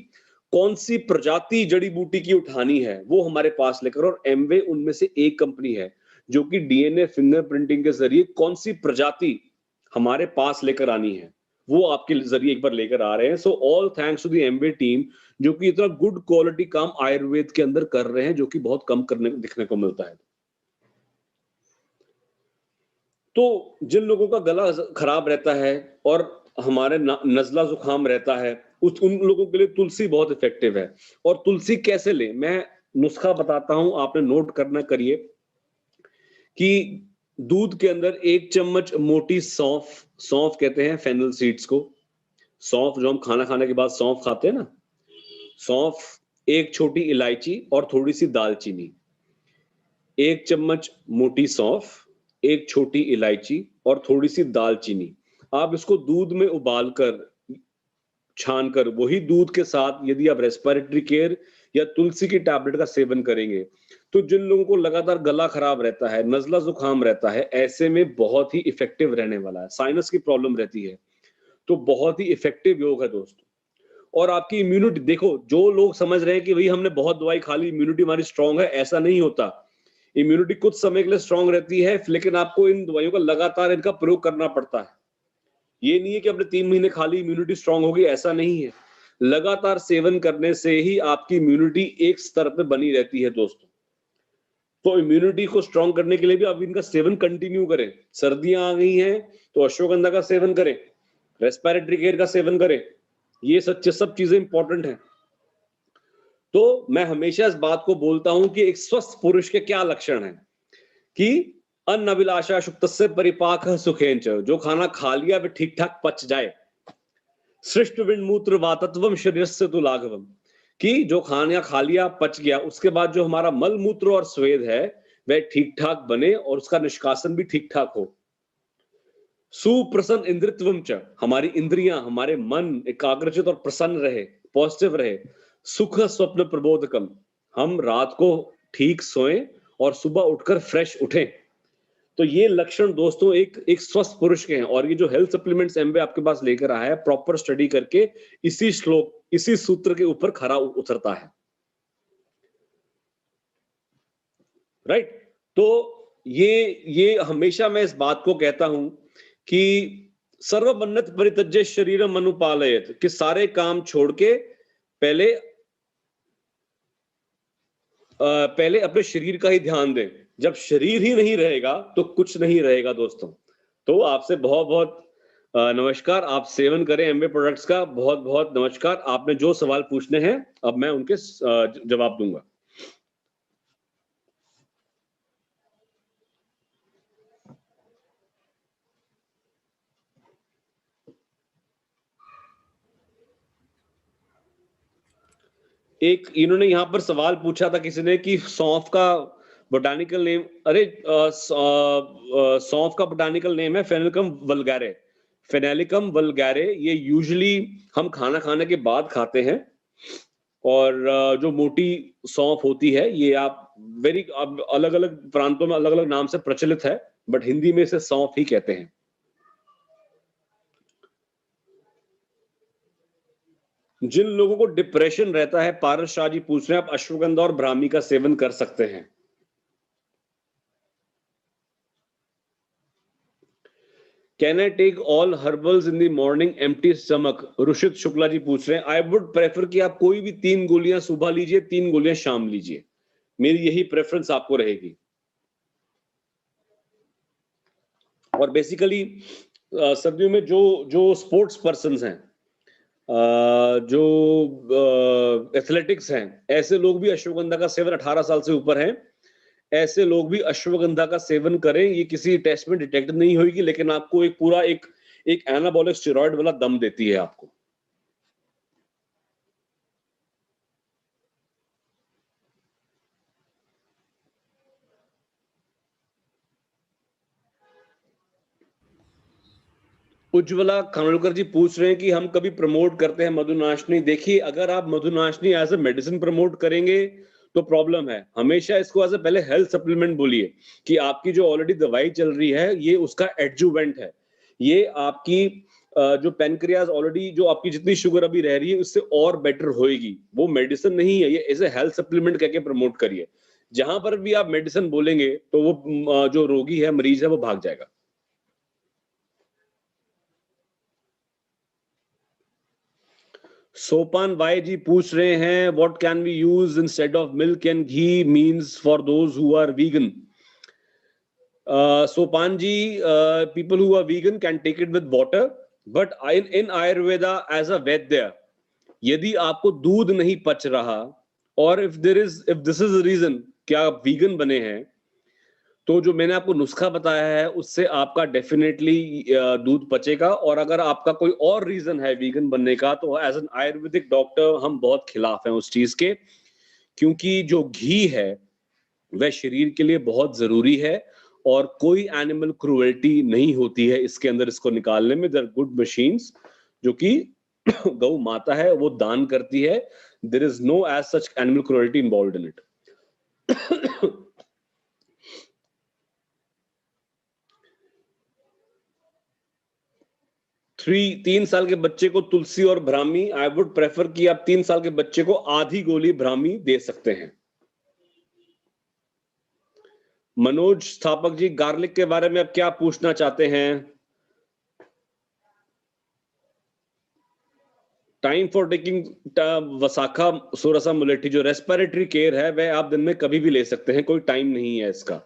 कौन सी प्रजाति जड़ी बूटी की उठानी है वो हमारे पास लेकर, और एमवे उनमें से एक कंपनी है जो कि डीएनए फिंगरप्रिंटिंग के जरिए कौन सी प्रजाति हमारे पास लेकर आनी है वो आपके जरिए एक बार लेकर आ रहे हैं। So all thanks to the Amway team जो कि इतना गुड क्वालिटी काम आयुर्वेद के अंदर कर रहे हैं, जो कि बहुत कम करने दिखने को मिलता है। तो जिन लोगों का गला खराब रहता है और हमारे नजला जुकाम रहता है, उन लोगों के लिए तुलसी बहुत इफेक्टिव है। और तुलसी कैसे ले, मैं नुस्खा बताता हूं, आपने नोट करना करिए कि दूध के अंदर 1 चम्मच मोटी सौंफ, सौंफ कहते हैं फेनल सीड्स को, सौंफ जो हम खाना खाने के बाद सौंफ खाते हैं ना, सौंफ, 1 छोटी इलायची और थोड़ी सी दालचीनी। 1 चम्मच मोटी सौंफ, 1 छोटी इलायची और थोड़ी सी दालचीनी। आप इसको दूध में उबालकर, छानकर वही दूध के साथ यदि आप रेस्पिरेटरी केयर या तुलसी की टैबलेट का सेवन करेंगे तो जिन लोगों को लगातार गला खराब रहता है, नजला जुकाम रहता है, ऐसे में बहुत ही इफेक्टिव रहने वाला है। साइनस की प्रॉब्लम रहती है तो बहुत ही इफेक्टिव योग है दोस्तों। और आपकी इम्यूनिटी देखो, जो लोग समझ रहे हैं कि भाई हमने बहुत दवाई खा ली, इम्यूनिटी हमारी स्ट्रांग है, ऐसा नहीं होता। इम्यूनिटी कुछ समय के लिए स्ट्रांग रहती है, लेकिन आपको इन दवाइयों का लगातार इनका प्रयोग करना पड़ता है। ये नहीं है कि आपने 3 महीने खा ली इम्यूनिटी स्ट्रांग होगी, ऐसा नहीं है। लगातार सेवन करने से ही आपकी इम्यूनिटी एक स्तर पे बनी रहती है दोस्तों। तो इम्यूनिटी को स्ट्रांग करने के लिए भी आप इनका सेवन कंटिन्यू करें। सर्दियां आ गई हैं तो अश्वगंधा का सेवन करें, रेस्पिरेटरी केयर का सेवन करें, ये सब चीजें इंपॉर्टेंट हैं। तो मैं हमेशा इस बात को बोलता हूं कि एक स्वस्थ पुरुष के क्या लक्षण हैं कि अन्न अभिलाषा शुक्तस्य परिपाक सुखेंच, जो खाना खा लिया वे ठीक ठाक पच जाए। सृष्ट विन्मूत्र वातत्वम शरीरस्य तु लाघवम, कि जो खाना खा लिया पच गया, उसके बाद जो हमारा मल मूत्र और स्वेद है वह ठीक ठाक बने और उसका निष्कासन भी ठीक ठाक हो। सुप्रसन्न इंद्रित्वम च, हमारी इंद्रियां, हमारे मन एकाग्रचित और प्रसन्न रहे, पॉजिटिव रहे। सुख स्वप्न प्रबोधकम, हम रात को ठीक सोएं और सुबह उठकर फ्रेश उठें। तो ये लक्षण दोस्तों एक स्वस्थ पुरुष के हैं। और ये जो हेल्थ सप्लीमेंट्स एमवे आपके पास लेकर आया है, प्रॉपर स्टडी करके इसी श्लोक, इसी सूत्र के ऊपर खरा उतरता है, राइट। तो ये हमेशा मैं इस बात को कहता हूं कि सर्वमन्नत परित्यज्य शरीरम अनुपालयत, कि सारे काम छोड़ के पहले पहले अपने शरीर का ही ध्यान दें। जब शरीर ही नहीं रहेगा तो कुछ नहीं रहेगा दोस्तों। तो आपसे बहुत-बहुत नमस्कार। आप सेवन करें एमवे प्रोडक्ट्स का। बहुत-बहुत नमस्कार। आपने जो सवाल पूछने हैं अब मैं उनके जवाब दूंगा। एक इन्होंने यहाँ पर सवाल पूछा था किसी ने कि सौंफ का बोटानिकल नेम, अरे सौंफ का बोटानिकल नेम है फेनिलिकम वल्गैरे। फेनिलिकम वल्गैरे ये यूजुअली हम खाना खाने के बाद खाते हैं और जो मोटी सौंफ होती है ये आप अलग-अलग प्रांतों में अलग-अलग नाम से प्रचलित है, बट हिंदी में इसे सौंफ ही कहते हैं। जिन लोगों को डिप्रेशन रहता है, पारस शाह जी पूछ रहे हैं, आप अश्वगंधा और ब्राह्मी का सेवन कर सकते हैं। Can I take all herbals in the morning empty stomach? रुशित Shukla ji पूछ रहे हैं, I would prefer कि आप कोई भी 3 गोलियां सुबह लीजिए, 3 गोलियां शाम लीजिए। मेरी यही प्रेफरेंस आपको रहेगी। और बेसिकली सर्दियों में जो स्पोर्ट्स पर्सन्स हैं, जो एथलेटिक्स हैं, ऐसे लोग भी अश्वगंधा का सेवन 18 साल से ऊपर हैं, ऐसे लोग भी अश्वगंधा का सेवन करें। ये किसी टेस्ट में डिटेक्ट नहीं होगी, लेकिन आपको एक पूरा एक एनाबॉलिक स्टेरॉइड वाला दम देती है आपको। उज्ज्वला खानोलकर जी पूछ रहे हैं कि हम कभी प्रमोट करते हैं मधुनाशनी। देखिए, अगर आप मधुनाशनी एज अ मेडिसिन प्रमोट करेंगे तो प्रॉब्लम है। हमेशा इसको एज अ पहले हेल्थ सप्लीमेंट बोलिए कि आपकी जो ऑलरेडी दवाई चल रही है ये उसका एडजुवेंट है। ये आपकी जो पेनक्रियाज ऑलरेडी जो आपकी जितनी शुगर अभी रह रही है उससे और बेटर होएगी। वो मेडिसिन नहीं है, ये एज ए हेल्थ सप्लीमेंट कह के प्रमोट करिए। जहां पर भी आप मेडिसिन बोलेंगे तो वो जो रोगी है, मरीज है, वो भाग जाएगा। सोपान वाई जी पूछ रहे हैं, what can we use instead of milk and ghee means for those who are vegan. Sopan ji, people who are vegan can take it with water, but in Ayurveda as a वैद्य, यदि आपको दूध नहीं पच रहा और if this is the reason कि आप vegan बने हैं, तो जो मैंने आपको नुस्खा बताया है उससे आपका डेफिनेटली दूध पचेगा। और अगर आपका कोई और रीजन है वीगन बनने का तो एज एन आयुर्वेदिक डॉक्टर हम बहुत खिलाफ हैं उस चीज के, क्योंकि जो घी है वह शरीर के लिए बहुत जरूरी है और कोई एनिमल क्रूएल्टी नहीं होती है इसके अंदर। इसको निकालने में देयर गुड मशीन्स जो कि गौ माता है वो दान करती है। There is no as such animal cruelty involved in it. 3 साल के बच्चे को तुलसी और ब्राह्मी, आई वुड प्रेफर कि आप 3 साल के बच्चे को आधी गोली ब्राह्मी दे सकते हैं। मनोज स्थापक जी, गार्लिक के बारे में आप क्या पूछना चाहते हैं? टाइम फॉर टेकिंग वसाखा सोरसा मुलेठी, जो रेस्पिरेटरी केयर है वह आप दिन में कभी भी ले सकते हैं, कोई टाइम नहीं है इसका।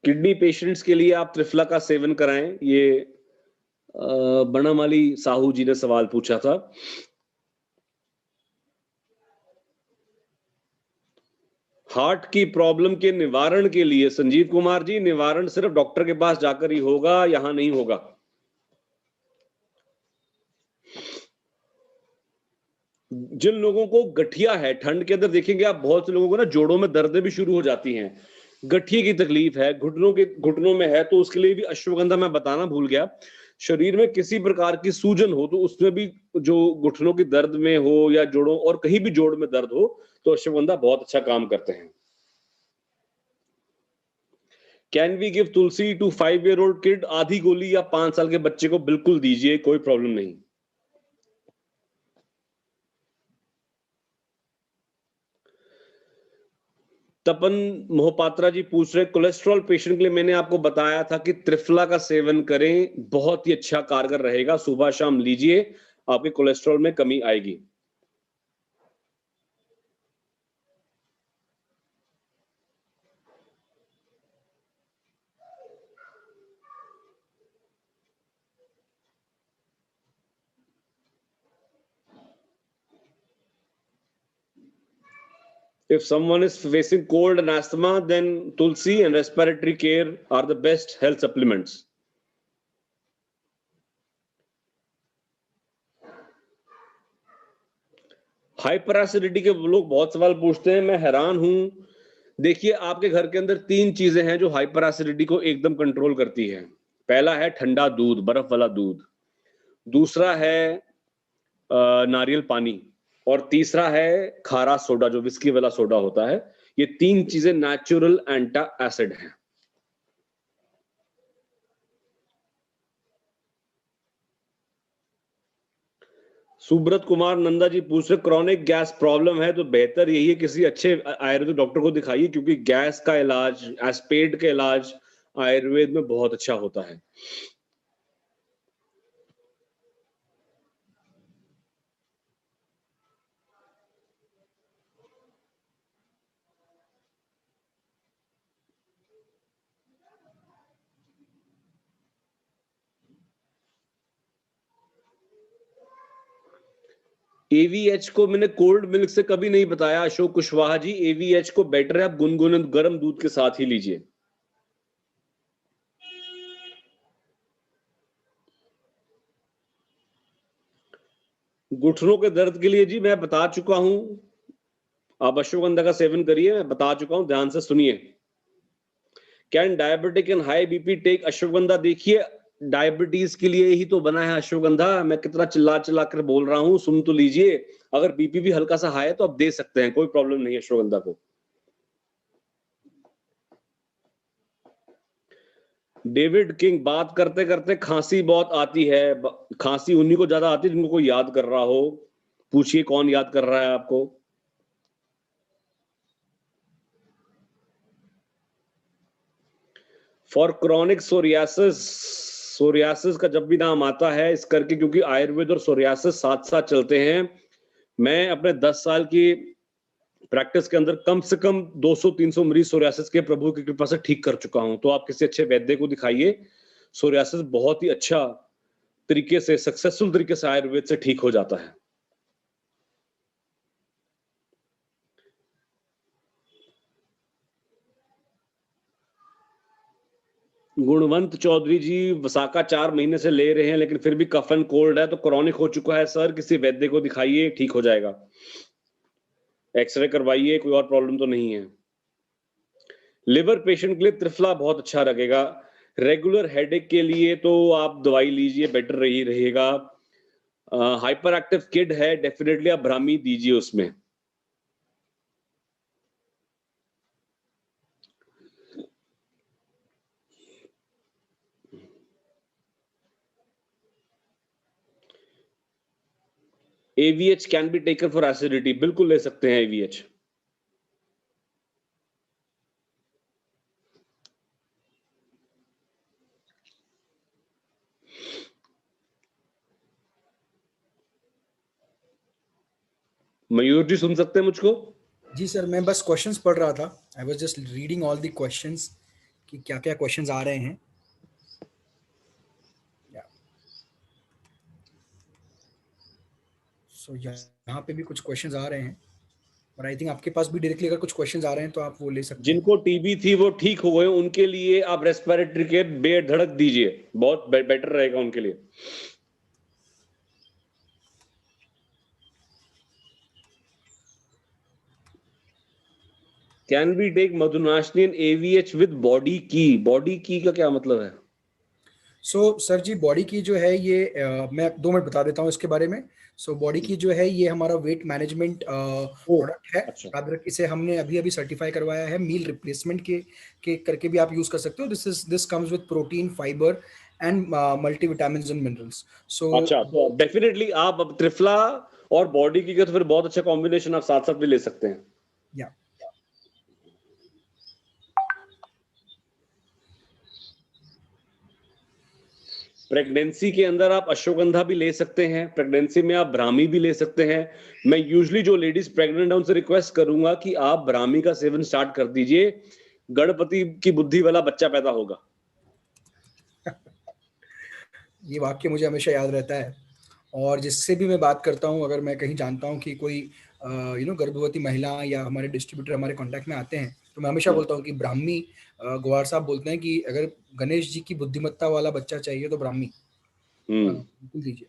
किडनी पेशेंट्स के लिए आप त्रिफला का सेवन कराएं, ये बनामाली साहू जी ने सवाल पूछा था। हार्ट की प्रॉब्लम के निवारण के लिए संजीव कुमार जी, निवारण सिर्फ डॉक्टर के पास जाकर ही होगा, यहां नहीं होगा। जिन लोगों को गठिया है, ठंड के अंदर देखेंगे आप बहुत से लोगों को ना जोड़ों में दर्द भी शुरू हो जाती हैं, गठिए की तकलीफ है, घुटनों में है, तो उसके लिए भी अश्वगंधा मैं बताना भूल गया। शरीर में किसी प्रकार की सूजन हो तो उसमें भी, जो घुटनों की दर्द में हो या जोड़ों और कहीं भी जोड़ में दर्द हो, तो अश्वगंधा बहुत अच्छा काम करते हैं। Can we give tulsi to 5-year-old kid? आधी गोली या 5 साल के बच्चे को बिल्कुल दीजिए, कोई प्रॉब्लम नहीं। तपन मोहपात्रा जी पूछ रहे, कोलेस्ट्रॉल पेशेंट के लिए मैंने आपको बताया था कि त्रिफला का सेवन करें, बहुत ही अच्छा कारगर रहेगा, सुबह शाम लीजिए, आपके कोलेस्ट्रॉल में कमी आएगी। If someone is facing cold and asthma, then tulsi and respiratory care are the best health supplements. Hyper acidity के लोग बहुत सवाल पूछते हैं, मैं हैरान हूं। देखिए, आपके घर के अंदर 3 चीजें हैं जो हाइपर एसिडिटी को एकदम कंट्रोल करती है। पहला है ठंडा दूध, बर्फ वाला दूध। दूसरा है नारियल पानी, और तीसरा है खारा सोडा, जो विस्की वाला सोडा होता है। ये 3 चीजें नेचुरल एंटी एसिड हैं। सुब्रत कुमार नंदा जी पूछ रहे, क्रॉनिक गैस प्रॉब्लम है तो बेहतर यही है किसी अच्छे आयुर्वेदिक डॉक्टर को दिखाइए, क्योंकि गैस का इलाज, एस्पेड का इलाज आयुर्वेद में बहुत अच्छा होता है। AVH को मैंने कोल्ड मिल्क से कभी नहीं बताया अशोक कुशवाहा जी। AVH को बेटर है आप गुनगुने गर्म दूध के साथ ही लीजिए। घुटनों के दर्द के लिए जी मैं बता चुका हूं, आप अश्वगंधा का सेवन करिए, मैं बता चुका हूं, ध्यान से सुनिए। Can diabetic and high BP take ashwagandha? देखिए, डायबिटीज के लिए ही तो बना है अश्वगंधा। मैं कितना चिल्ला चिल्ला कर बोल रहा हूं, सुन तो लीजिए। अगर बीपी भी हल्का सा हाई है तो आप दे सकते हैं, कोई प्रॉब्लम नहीं है अश्वगंधा को। डेविड किंग, बात करते करते खांसी बहुत आती है। खांसी उन्हीं को ज्यादा आती है जिनको कोई याद कर रहा हो। पूछिए कौन याद कर रहा है आपको। फॉर क्रॉनिक सोरियासिस का जब भी नाम आता है इस करके, क्योंकि आयुर्वेद और सोरियासिस साथ साथ चलते हैं। मैं अपने 10 साल की प्रैक्टिस के अंदर कम से कम 200-300 मरीज सोरियासिस के प्रभु की कृपा से ठीक कर चुका हूं। तो आप किसी अच्छे वैद्य को दिखाइए। सोरियासिस बहुत ही अच्छा तरीके से, सक्सेसफुल तरीके से आयुर्वेद से ठीक हो जाता है। गुणवंत चौधरी जी, वसाका 4 महीने से ले रहे हैं लेकिन फिर भी कफ एंड कोल्ड है, तो क्रॉनिक हो चुका है सर। किसी वैद्य को दिखाइए, ठीक हो जाएगा। एक्सरे करवाइए, कोई और प्रॉब्लम तो नहीं है। लिवर पेशेंट के लिए त्रिफला बहुत अच्छा लगेगा। रेगुलर हेडेक के लिए तो आप दवाई लीजिए, बेटर रही रहेगा। हाइपर एक्टिव किड है, डेफिनेटली आप ब्राह्मी दीजिए उसमें। AVH can be taken for acidity, बिल्कुल ले सकते हैं AVH। मयूर जी सुन सकते हैं मुझको? जी सर, मैं बस क्वेश्चंस पढ़ रहा था। I was just reading all the questions कि क्या क्या क्वेश्चंस आ रहे हैं। सो यहाँ पे भी कुछ क्वेश्चंस आ रहे हैं, और आई थिंक आपके पास भी डायरेक्टली अगर कुछ क्वेश्चंस आ रहे हैं तो आप वो ले सकते हैं। जिनको टीबी थी वो ठीक हो गए, उनके लिए आप रेस्पिरेटरी केयर बेधड़क दीजिए, बहुत बेटर रहेगा उनके लिए। Can we take Madhunashini and AVH with body की? बॉडी की का क्या मतलब है? सर जी, बॉडी की जो है ये मैं 2 मिनट बता देता हूँ इसके बारे में। बॉडी की जो है ये हमारा वेट मैनेजमेंट प्रोडक्ट है। अच्छा। याद रख, इसे हमने अभी सर्टिफाई करवाया है। मील रिप्लेसमेंट के करके भी आप यूज कर सकते हो। This comes with protein, fibre and multivitamins and minerals. अच्छा, तो डेफिनेटली आप अब त्रिफला और बॉडी की का तो फिर बहुत अच्छा कॉम्बिनेशन आप साथ साथ भी ले सकते हैं। या प्रेगनेंसी के अंदर आप अश्वगंधा भी ले सकते हैं, प्रेगनेंसी में आप ब्राह्मी भी ले सकते हैं। मैं यूजुअली जो लेडीज प्रेग्नेंट है उनसे रिक्वेस्ट करूंगा कि आप ब्राह्मी का सेवन स्टार्ट कर दीजिए, गणपति की बुद्धि वाला बच्चा पैदा होगा। ये वाक्य मुझे हमेशा याद रहता है, और जिससे भी मैं बात करता हूँ, अगर मैं कहीं जानता हूँ कि कोई गर्भवती महिला या हमारे डिस्ट्रीब्यूटर हमारे कांटेक्ट में आते हैं, तो मैं हमेशा बोलता हूँ कि ब्राह्मी, ग्वार साहब बोलते हैं कि अगर गणेश जी की बुद्धिमत्ता वाला बच्चा चाहिए तो ब्राह्मी बिल्कुल दीजिए।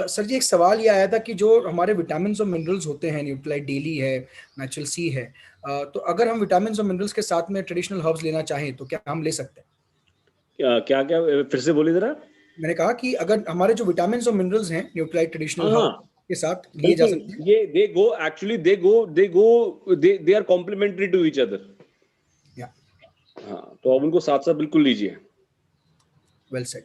सर जी, एक सवाल ये आया था कि जो हमारे विटामिन और मिनरल्स होते हैं, न्यूट्रीलाइट डेली है, नेचुरल सी है, तो अगर हम विटामिन और मिनरल्स के साथ में ट्रेडिशनल हर्ब्स लेना चाहें तो क्या हम ले सकते हैं? क्या क्या फिर से बोलिए जरा। मैंने कहा कि अगर हमारे जो विटामिन और मिनरल्स हैं न्यूट्रीलाइट ट्रेडिशनल हर्ब के साथ लिए जा सकते हैं? ये they are complementary to each other. हाँ, तो आप उनको साथ साथ बिल्कुल लीजिए। Well said.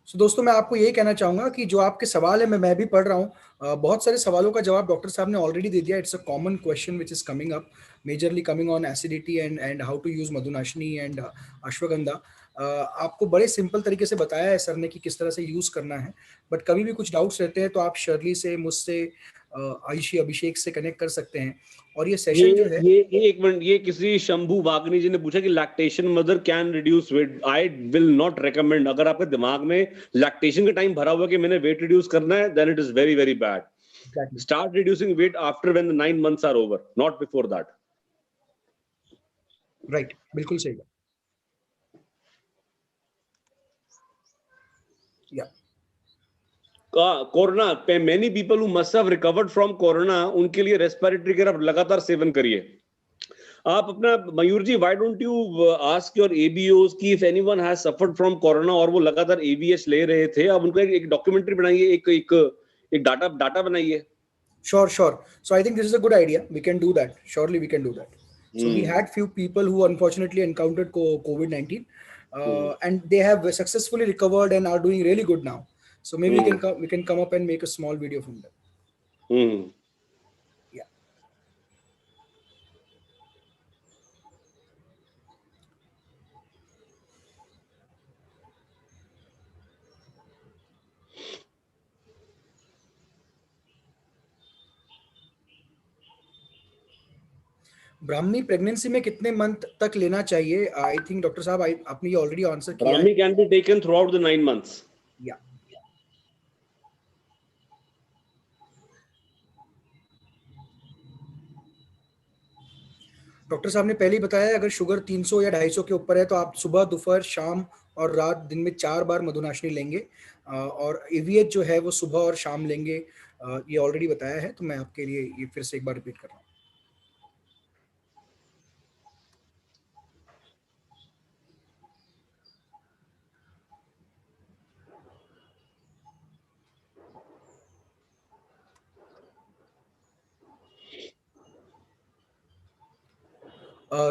सो दोस्तों, मैं आपको यही कहना चाहूंगा कि जो आपके सवाल है, मैं भी पढ़ रहा हूँ, बहुत सारे सवालों का जवाब डॉक्टर साहब ने ऑलरेडी दे दिया। It's a common question which is coming up, majorly coming on acidity and how to use madhunashini and ashwagandha. आपको बड़े सिंपल तरीके से बताया है सर ने कि किस तरह से यूज करना है, बट कभी भी कुछ डाउट्स रहते हैं तो आप शर्ली से, मुझसे, आयुषी, अभिषेक से कनेक्ट कर सकते हैं। और ये सेशन जो है, ये एक मिनट, ये किसी शंभू वागनी जी ने पूछा कि lactation mother can reduce weight. I will not recommend. अगर आपके दिमाग में लैक्टेशन का टाइम भरा हुआ कि मैंने वेट रिड्यूस करना है, then it is very very bad. Start reducing weight after when the 9 months are over, not before that. Right, बिल्कुल सही बात। या कोरोना पे many people who must have recovered from corona, उनके लिए रेस्पिरेटरी केयर आप लगातार सेवन करिए। आप अपना, Mayur ji, why don't you ask your एबीओस की if anyone has suffered from corona और वो लगातार एवीएच ले रहे थे, अब उनका एक डॉक्यूमेंट्री बनाइए, एक डाटा बनाइए। Sure. So I think this is a good idea. We can do that. Surely we can do that. So we had few people who unfortunately encountered COVID-19, and they have successfully recovered and are doing really good now. So maybe we can come up and make a small video from them. Yeah. Brahmi pregnancy में कितने month तक लेना चाहिए? I think doctor साहब आपने ये already answer किया है। Brahmi can be taken through out the 9 months. या डॉक्टर साहब ने पहले ही बताया, अगर शुगर 300 या 250 के ऊपर है तो आप सुबह, दोपहर, शाम और रात, दिन में 4 बार मधुनाशिनी लेंगे, और एवीएच जो है वो सुबह और शाम लेंगे। ये ऑलरेडी बताया है, तो मैं आपके लिए ये फिर से एक बार रिपीट कर रहा हूँ।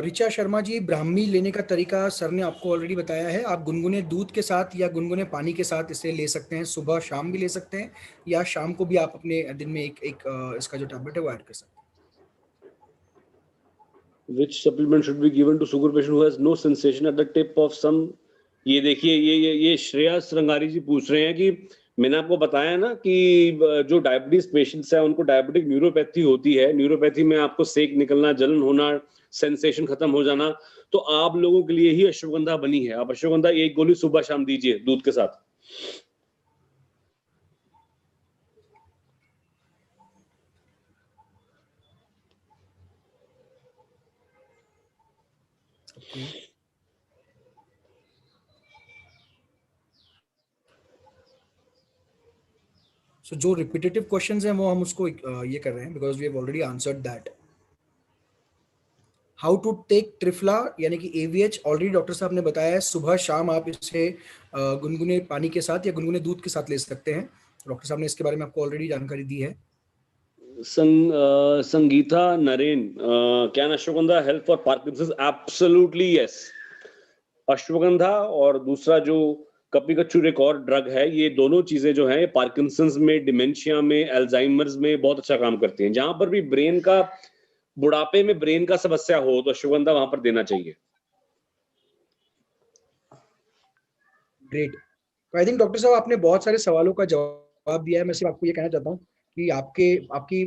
ऋचा शर्मा जी, ब्राह्मी लेने का तरीका सर ने आपको ऑलरेडी बताया है। आप गुनगुने दूध के साथ या गुनगुने पानी के साथ इसे ले सकते हैं, सुबह शाम भी ले सकते हैं, या शाम को भी आप अपने दिन में एक इसका जो टैबलेट है वो ऐड कर सकते हैं। Which supplement should be given to sugar patient who has no sensation at the tip of some? ये देखिए, ये श्रेयस रंगारी जी पूछ रहे हैं कि मैंने आपको बताया ना कि जो डायबिटीज पेशेंट्स हैं उनको डायबिटिक न्यूरोपैथी होती है। न्यूरोपैथी में आपको सेक निकलना, जलन होना, सेंसेशन खत्म हो जाना, तो आप लोगों के लिए ही अश्वगंधा बनी है। आप अश्वगंधा 1 गोली सुबह शाम दीजिए दूध के साथ। So जो रिपीटेटिव क्वेश्चंस हैं वो हम उसको ये कर रहे हैं, because we have already answered that. How to take Triphala यानी कि एवीएच, ऑलरेडी डॉक्टर साहब ने बताया है, सुबह शाम आप इसे गुनगुने पानी के साथ या गुनगुने दूध के साथ ले सकते हैं। डॉक्टर साहब ने इसके बारे में आपको ऑलरेडी जानकारी दी है। Sangeeta Naren, can ashwagandha help for Parkinson's? Absolutely yes. Ashwagandha और दूसरा जो कपिकच्चू एक और ड्रग है, ये दोनों चीजें जो हैं पार्किंसंस में, डिमेंशिया में, अल्जाइमर्स में बहुत अच्छा काम करती हैं। जहां पर भी ब्रेन का, बुढ़ापे में ब्रेन का समस्या हो तो अश्वगंधा वहां पर देना चाहिए। ग्रेट। तो आई थिंक डॉक्टर साहब आपने बहुत सारे सवालों का जवाब दिया है। मैं सिर्फ आपको ये कहना चाहता हूँ कि आपकी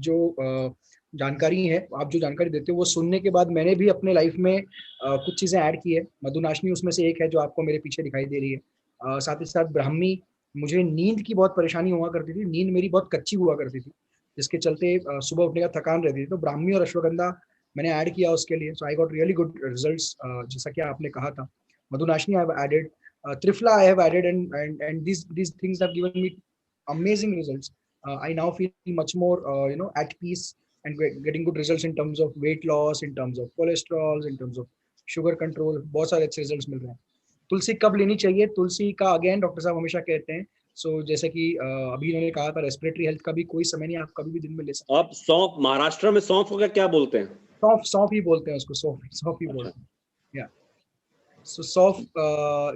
जो जानकारी है, आप जो जानकारी देते हो वो सुनने के बाद मैंने भी अपने लाइफ में कुछ चीज़ें ऐड की है। मधुनाशनी उसमें से एक है जो आपको मेरे पीछे दिखाई दे रही है। साथ ही साथ ब्राह्मी, मुझे नींद की बहुत परेशानी हुआ करती थी, नींद मेरी बहुत कच्ची हुआ करती थी, जिसके चलते सुबह उठने का थकान रहती थी। तो ब्राह्मी और अश्वगंधा मैंने ऐड किया उसके लिए। So I got really good results, जैसा कि आपने कहा था। Madhunashini I have added, Trifla I have added, and these things have given me amazing results. I now feel much more at peace and getting good results in terms of weight loss, in terms of cholesterol, in terms of sugar control. बहुत सारे अच्छे results मिल रहे हैं। तुलसी कब लेनी चाहिए? तुलसी का again doctor साहब हमेशा कहते हैं, सो जैसे कि अभी इन्होंने कहा था रेस्पिरेटरी हेल्थ का भी कोई समय नहीं, आप कभी भी दिन में ले सकते हैं। आप सौंफ, महाराष्ट्र में सौंफ को क्या बोलते हैं? सौंफ ही बोलते हैं उसको, सौंफ ही बोलते हैं। या so soft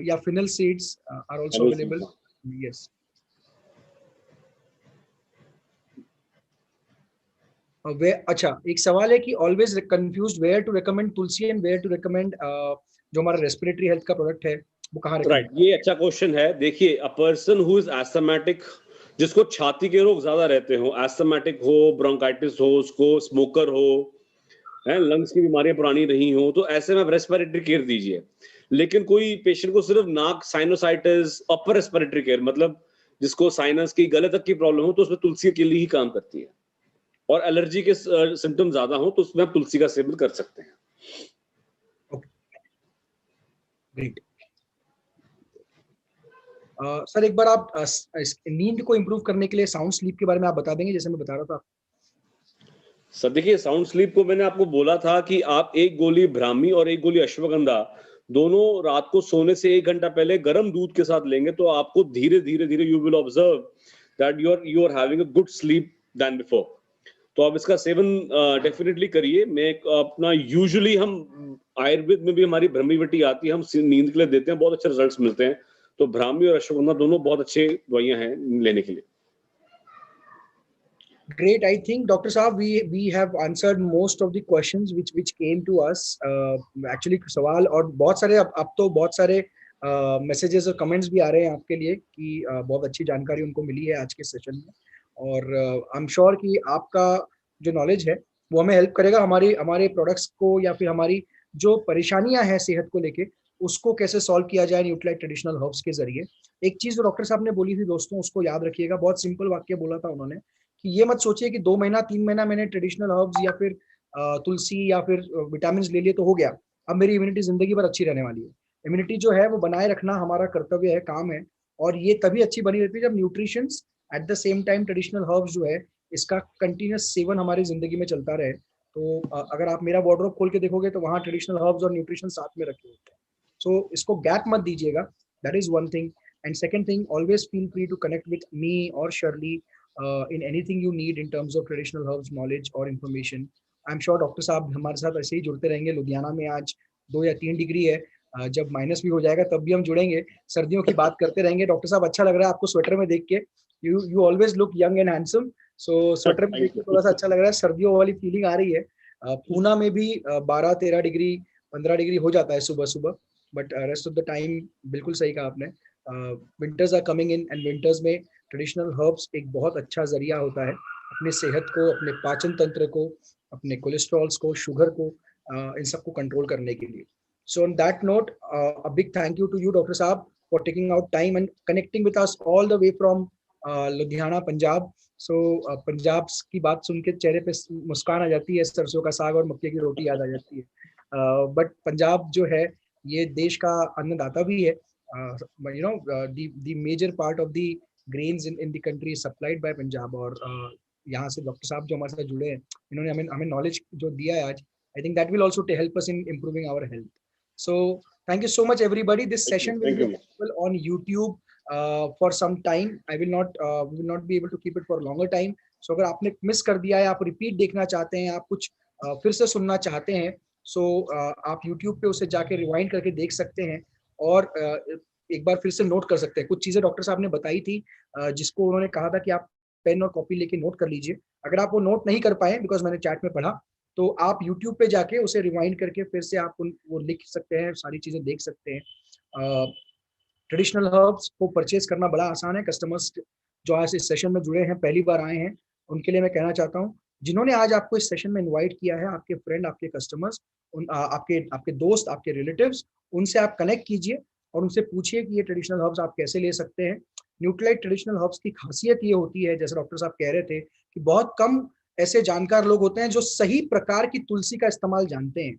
yeah, fennel seeds are also available. Yes. अच्छा, एक सवाल है कि always confused where to recommend Tulsi and where to recommend जो हमारा respiratory health का प्रोडक्ट है वो कहाँ recommend? राइट, ये अच्छा क्वेश्चन है। देखिए, a person who is asthmatic, जिसको छाती के रोग ज्यादा रहते हो, एस्थमेटिक हो, ब्रोंकाइटिस हो, उसको स्मोकर हो, है, लंग्स की बीमारियां पुरानी रही हो, तो ऐसे में रेस्पिरेटरी केयर दीजिए। लेकिन कोई पेशेंट को सिर्फ नाक, साइनोसाइटिस, अपर रेस्पिरेटरी केयर, मतलब जिसको साइनस की गले तक की प्रॉब्लम हो, तो उसमें तुलसी के लिए ही काम करती है। और एलर्जी के सिम्टम ज्यादा हो तो उसमें आप तुलसी का सेवन कर सकते हैं। ग्रेट। सर एक बार आप नींद को इम्प्रूव करने के लिए साउंड स्लीप के बारे में आप बता देंगे, जैसे मैं बता रहा था। सर देखिए, साउंड स्लीप को मैंने आपको बोला था कि आप एक गोली ब्राह्मी और एक गोली अश्वगंधा दोनों रात को सोने से 1 घंटा पहले गर्म दूध के साथ लेंगे, तो आपको धीरे धीरे you will observe that you are having a good sleep then before. तो आप इसका सेवन डेफिनेटली करिए। मैं अपना यूजुअली हम आयुर्वेद में भी हमारी ब्रह्मीवटी आती है, हम नींद के लिए देते हैं, बहुत अच्छे रिजल्ट्स मिलते हैं। तो ब्राह्मी और अश्वगंधा दोनों बहुत अच्छे दवाइयां हैं लेने के लिए। Great. I think Dr. Saab, we have answered most of the questions which came to us. Actually सवाल और बहुत सारे अब तो बहुत सारे मैसेजेस और कमेंट्स भी आ रहे हैं आपके लिए कि बहुत अच्छी जानकारी उनको मिली है आज के सेशन में। और आई एम श्योर कि आपका जो नॉलेज है वो हमें हेल्प करेगा हमारे प्रोडक्ट्स को, या फिर हमारी जो परेशानियां हैं सेहत को लेके उसको कैसे सॉल्व किया जाए न्यूट्रीलाइट ट्रेडिशनल हर्ब्स के जरिए। एक चीज जो डॉक्टर साहब ने बोली थी दोस्तों, उसको याद रखिएगा। बहुत सिंपल वाक्य बोला था उन्होंने कि ये मत सोचिए कि 2 महीना 3 महीना मैंने ट्रेडिशनल हर्ब्स या फिर तुलसी या फिर विटामिन ले लिए तो हो गया, अब मेरी इम्यूनिटी जिंदगी भर अच्छी रहने वाली है। इम्यूनिटी जो है वो बनाए रखना हमारा कर्तव्य है, काम है। और ये तभी अच्छी बनी रहती है जब nutrition at the same time traditional herbs जो है इसका कंटिन्यूस सेवन हमारी जिंदगी में चलता रहे। तो अगर आप मेरा वार्डरोब खोल के देखोगे तो वहाँ ट्रेडिशनल हर्ब्स और न्यूट्रिशन साथ में रखे होते हैं। सो इसको गैप मत दीजिएगा, that is one thing. And second thing, always feel free to connect with me और surely in anything you need in terms of traditional herbs knowledge or information. I'm sure doctor साहब हमारे साथ ऐसे ही जुड़ते रहेंगे। लुधियाना में आज 2 या 3 डिग्री है, जब माइनस भी हो जाएगा तब भी हम जुड़ेंगे, सर्दियों की बात करते रहेंगे। डॉक्टर साहब अच्छा लग रहा है आपको स्वेटर में देख के, you always look young and handsome. So sweater में देख के थोड़ा सा अच्छा लग रहा है, सर्दियों वाली फीलिंग आ रही है। पूना में भी 12-13 डिग्री 15 डिग्री हो जाता है सुबह सुबह, but rest of the time बिल्कुल सही कहा आपने। Winters are coming in and winters में ट्रेडिशनल हर्ब्स एक बहुत अच्छा जरिया होता है अपने सेहत को, अपने पाचन तंत्र को, अपने कोलेस्ट्रॉल्स को, शुगर को, इन सबको कंट्रोल करने के लिए। So on that note, a big thank you to you doctor साहब for taking out time and connecting with us all the way from Ludhiana, Punjab. So Punjab की बात सुन के चेहरे पे मुस्कान आ जाती है, सरसों का साग और मक्के की रोटी याद आ जाती है। बट पंजाब जो है ये देश का अन्नदाता भी है। the major part of the grains in the country is supplied by Punjab। और यहाँ से डॉक्टर साहब जो हमारे साथ जुड़े हैं, इन्होंने हमें नॉलेज जो दिया है आज, I think that will also help us in improving our health. So thank you so much everybody. This session will be available on YouTube for some time. We will not be able to keep it for a longer time. So अगर आपने miss कर दिया है, आप repeat देखना चाहते हैं, आप कुछ फिर से सुनना चाहते हैं, so आप YouTube पे उसे जाके रिवाइंड करके देख सकते हैं और एक बार फिर से नोट कर सकते हैं। कुछ चीजें डॉक्टर साहब ने बताई थी जिसको उन्होंने कहा था कि आप पेन और कॉपी लेके नोट कर लीजिए। अगर आप वो नोट नहीं कर पाए, बिकॉज मैंने चैट में पढ़ा, तो आप YouTube पे जाके उसे रिवाइंड करके फिर से आप वो लिख सकते हैं, सारी चीजें देख सकते हैं। ट्रेडिशनल हर्ब्स को परचेज करना बड़ा आसान है। कस्टमर्स जो आज इस सेशन में जुड़े हैं, पहली बार आए हैं, उनके लिए मैं कहना चाहता हूँ, जिन्होंने आज आपको इस सेशन में इनवाइट किया है, आपके फ्रेंड, आपके कस्टमर्स, आपके दोस्त, आपके रिलेटिव्स, उनसे आप कनेक्ट कीजिए और उनसे पूछिए कि ये ट्रेडिशनल हर्ब्स आप कैसे ले सकते हैं। न्यूट्रीलाइट ट्रेडिशनल हर्ब्स की खासियत ये होती है, जैसे डॉक्टर साहब कह रहे थे, कि बहुत कम ऐसे जानकार लोग होते हैं जो सही प्रकार की तुलसी का इस्तेमाल जानते हैं।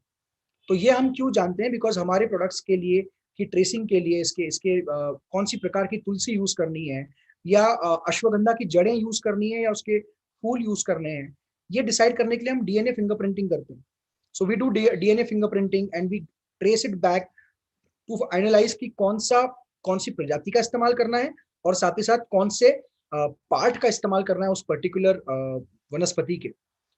तो ये हम क्यों जानते हैं? बिकॉज हमारे प्रोडक्ट्स के लिए की ट्रेसिंग के लिए इसके कौन सी प्रकार की तुलसी यूज करनी है, या अश्वगंधा की जड़ें यूज करनी है, या उसके फूल यूज करने हैं, ये डिसाइड करने के लिए हम डीएनए फिंगरप्रिंटिंग करते हैं। So we do DNA fingerprinting and we trace it back to analyse कि कौन सी प्रजाति का इस्तेमाल करना है, और साथ ही साथ कौन से पार्ट का इस्तेमाल करना है उस पर्टिकुलर वनस्पति के।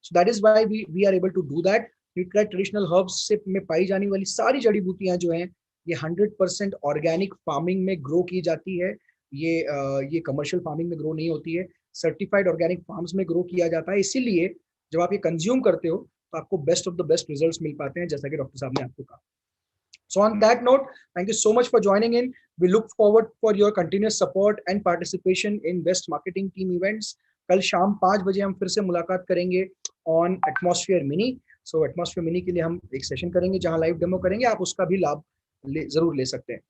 So that is why we are able to do that. Nutrilite traditional herbs से में पाई जाने वाली सारी जड़ी बूटियां जो हैं, ये 100% ऑर्गेनिक फार्मिंग में ग्रो की जाती है। ये कमर्शियल फार्मिंग में ग्रो नहीं होती है, सर्टिफाइड ऑर्गेनिक फार्म्स में ग्रो किया जाता है। इसीलिए जब आप ये कंज्यूम करते हो तो आपको best of the best results मिल पाते हैं, जैसा कि डॉक्टर साहब ने आपको कहा। So on that note, thank you so much for joining in. We look forward for your continuous support and participation in Best Marketing Team events. कल शाम 5 बजे हम फिर से मुलाकात करेंगे on Atmosphere Mini. So Atmosphere Mini के लिए हम एक सेशन करेंगे जहां लाइव डेमो करेंगे, आप उसका भी लाभ जरूर ले सकते हैं।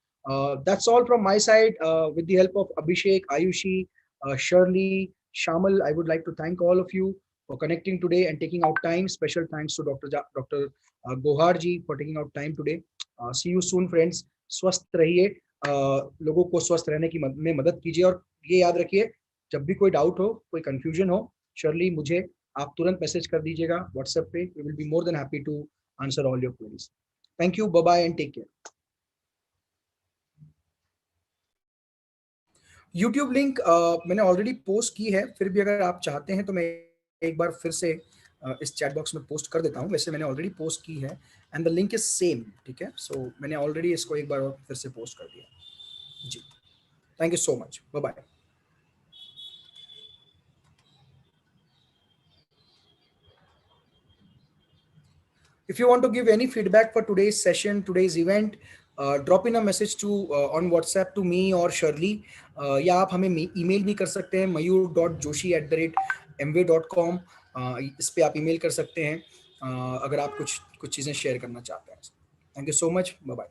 That's all from my side. With the help of Abhishek, Ayushi, Shirley, Shamal, I would like to thank all of you for connecting today and taking out time. Special thanks to Dr. Gohar ji for taking out time today. See you soon friends. स्वस्थ रहिए, लोगों को स्वस्थ रहने की में मदद कीजिए, और ये याद रखिए, जब भी कोई डाउट हो, कोई कंफ्यूजन हो, शर्ली मुझे आप तुरंत मैसेज कर दीजिएगा व्हाट्सएप पे। We will be more than happy to answer all your queries. Thank you, bye bye and take care. YouTube link मैंने ऑलरेडी पोस्ट की है, फिर भी अगर आप चाहते हैं तो मैं एक बार फिर से इस चैट बॉक्स में पोस्ट कर देता हूँ। वैसे मैंने ऑलरेडी पोस्ट की है and the link is same, ठीक है। सो मैंने ऑलरेडी इसको एक बार फिर से पोस्ट कर दिया जी। Thank you so much, bye bye. If you want to give any feedback for today's session, today's event, drop in a message to on WhatsApp to me or Shirley, या आप हमें ईमेल भी कर सकते हैं mayur.joshi@mwa.com। इस पे आप ईमेल कर सकते हैं अगर आप कुछ चीज़ें शेयर करना चाहते हैं। Thank you so much, bye bye.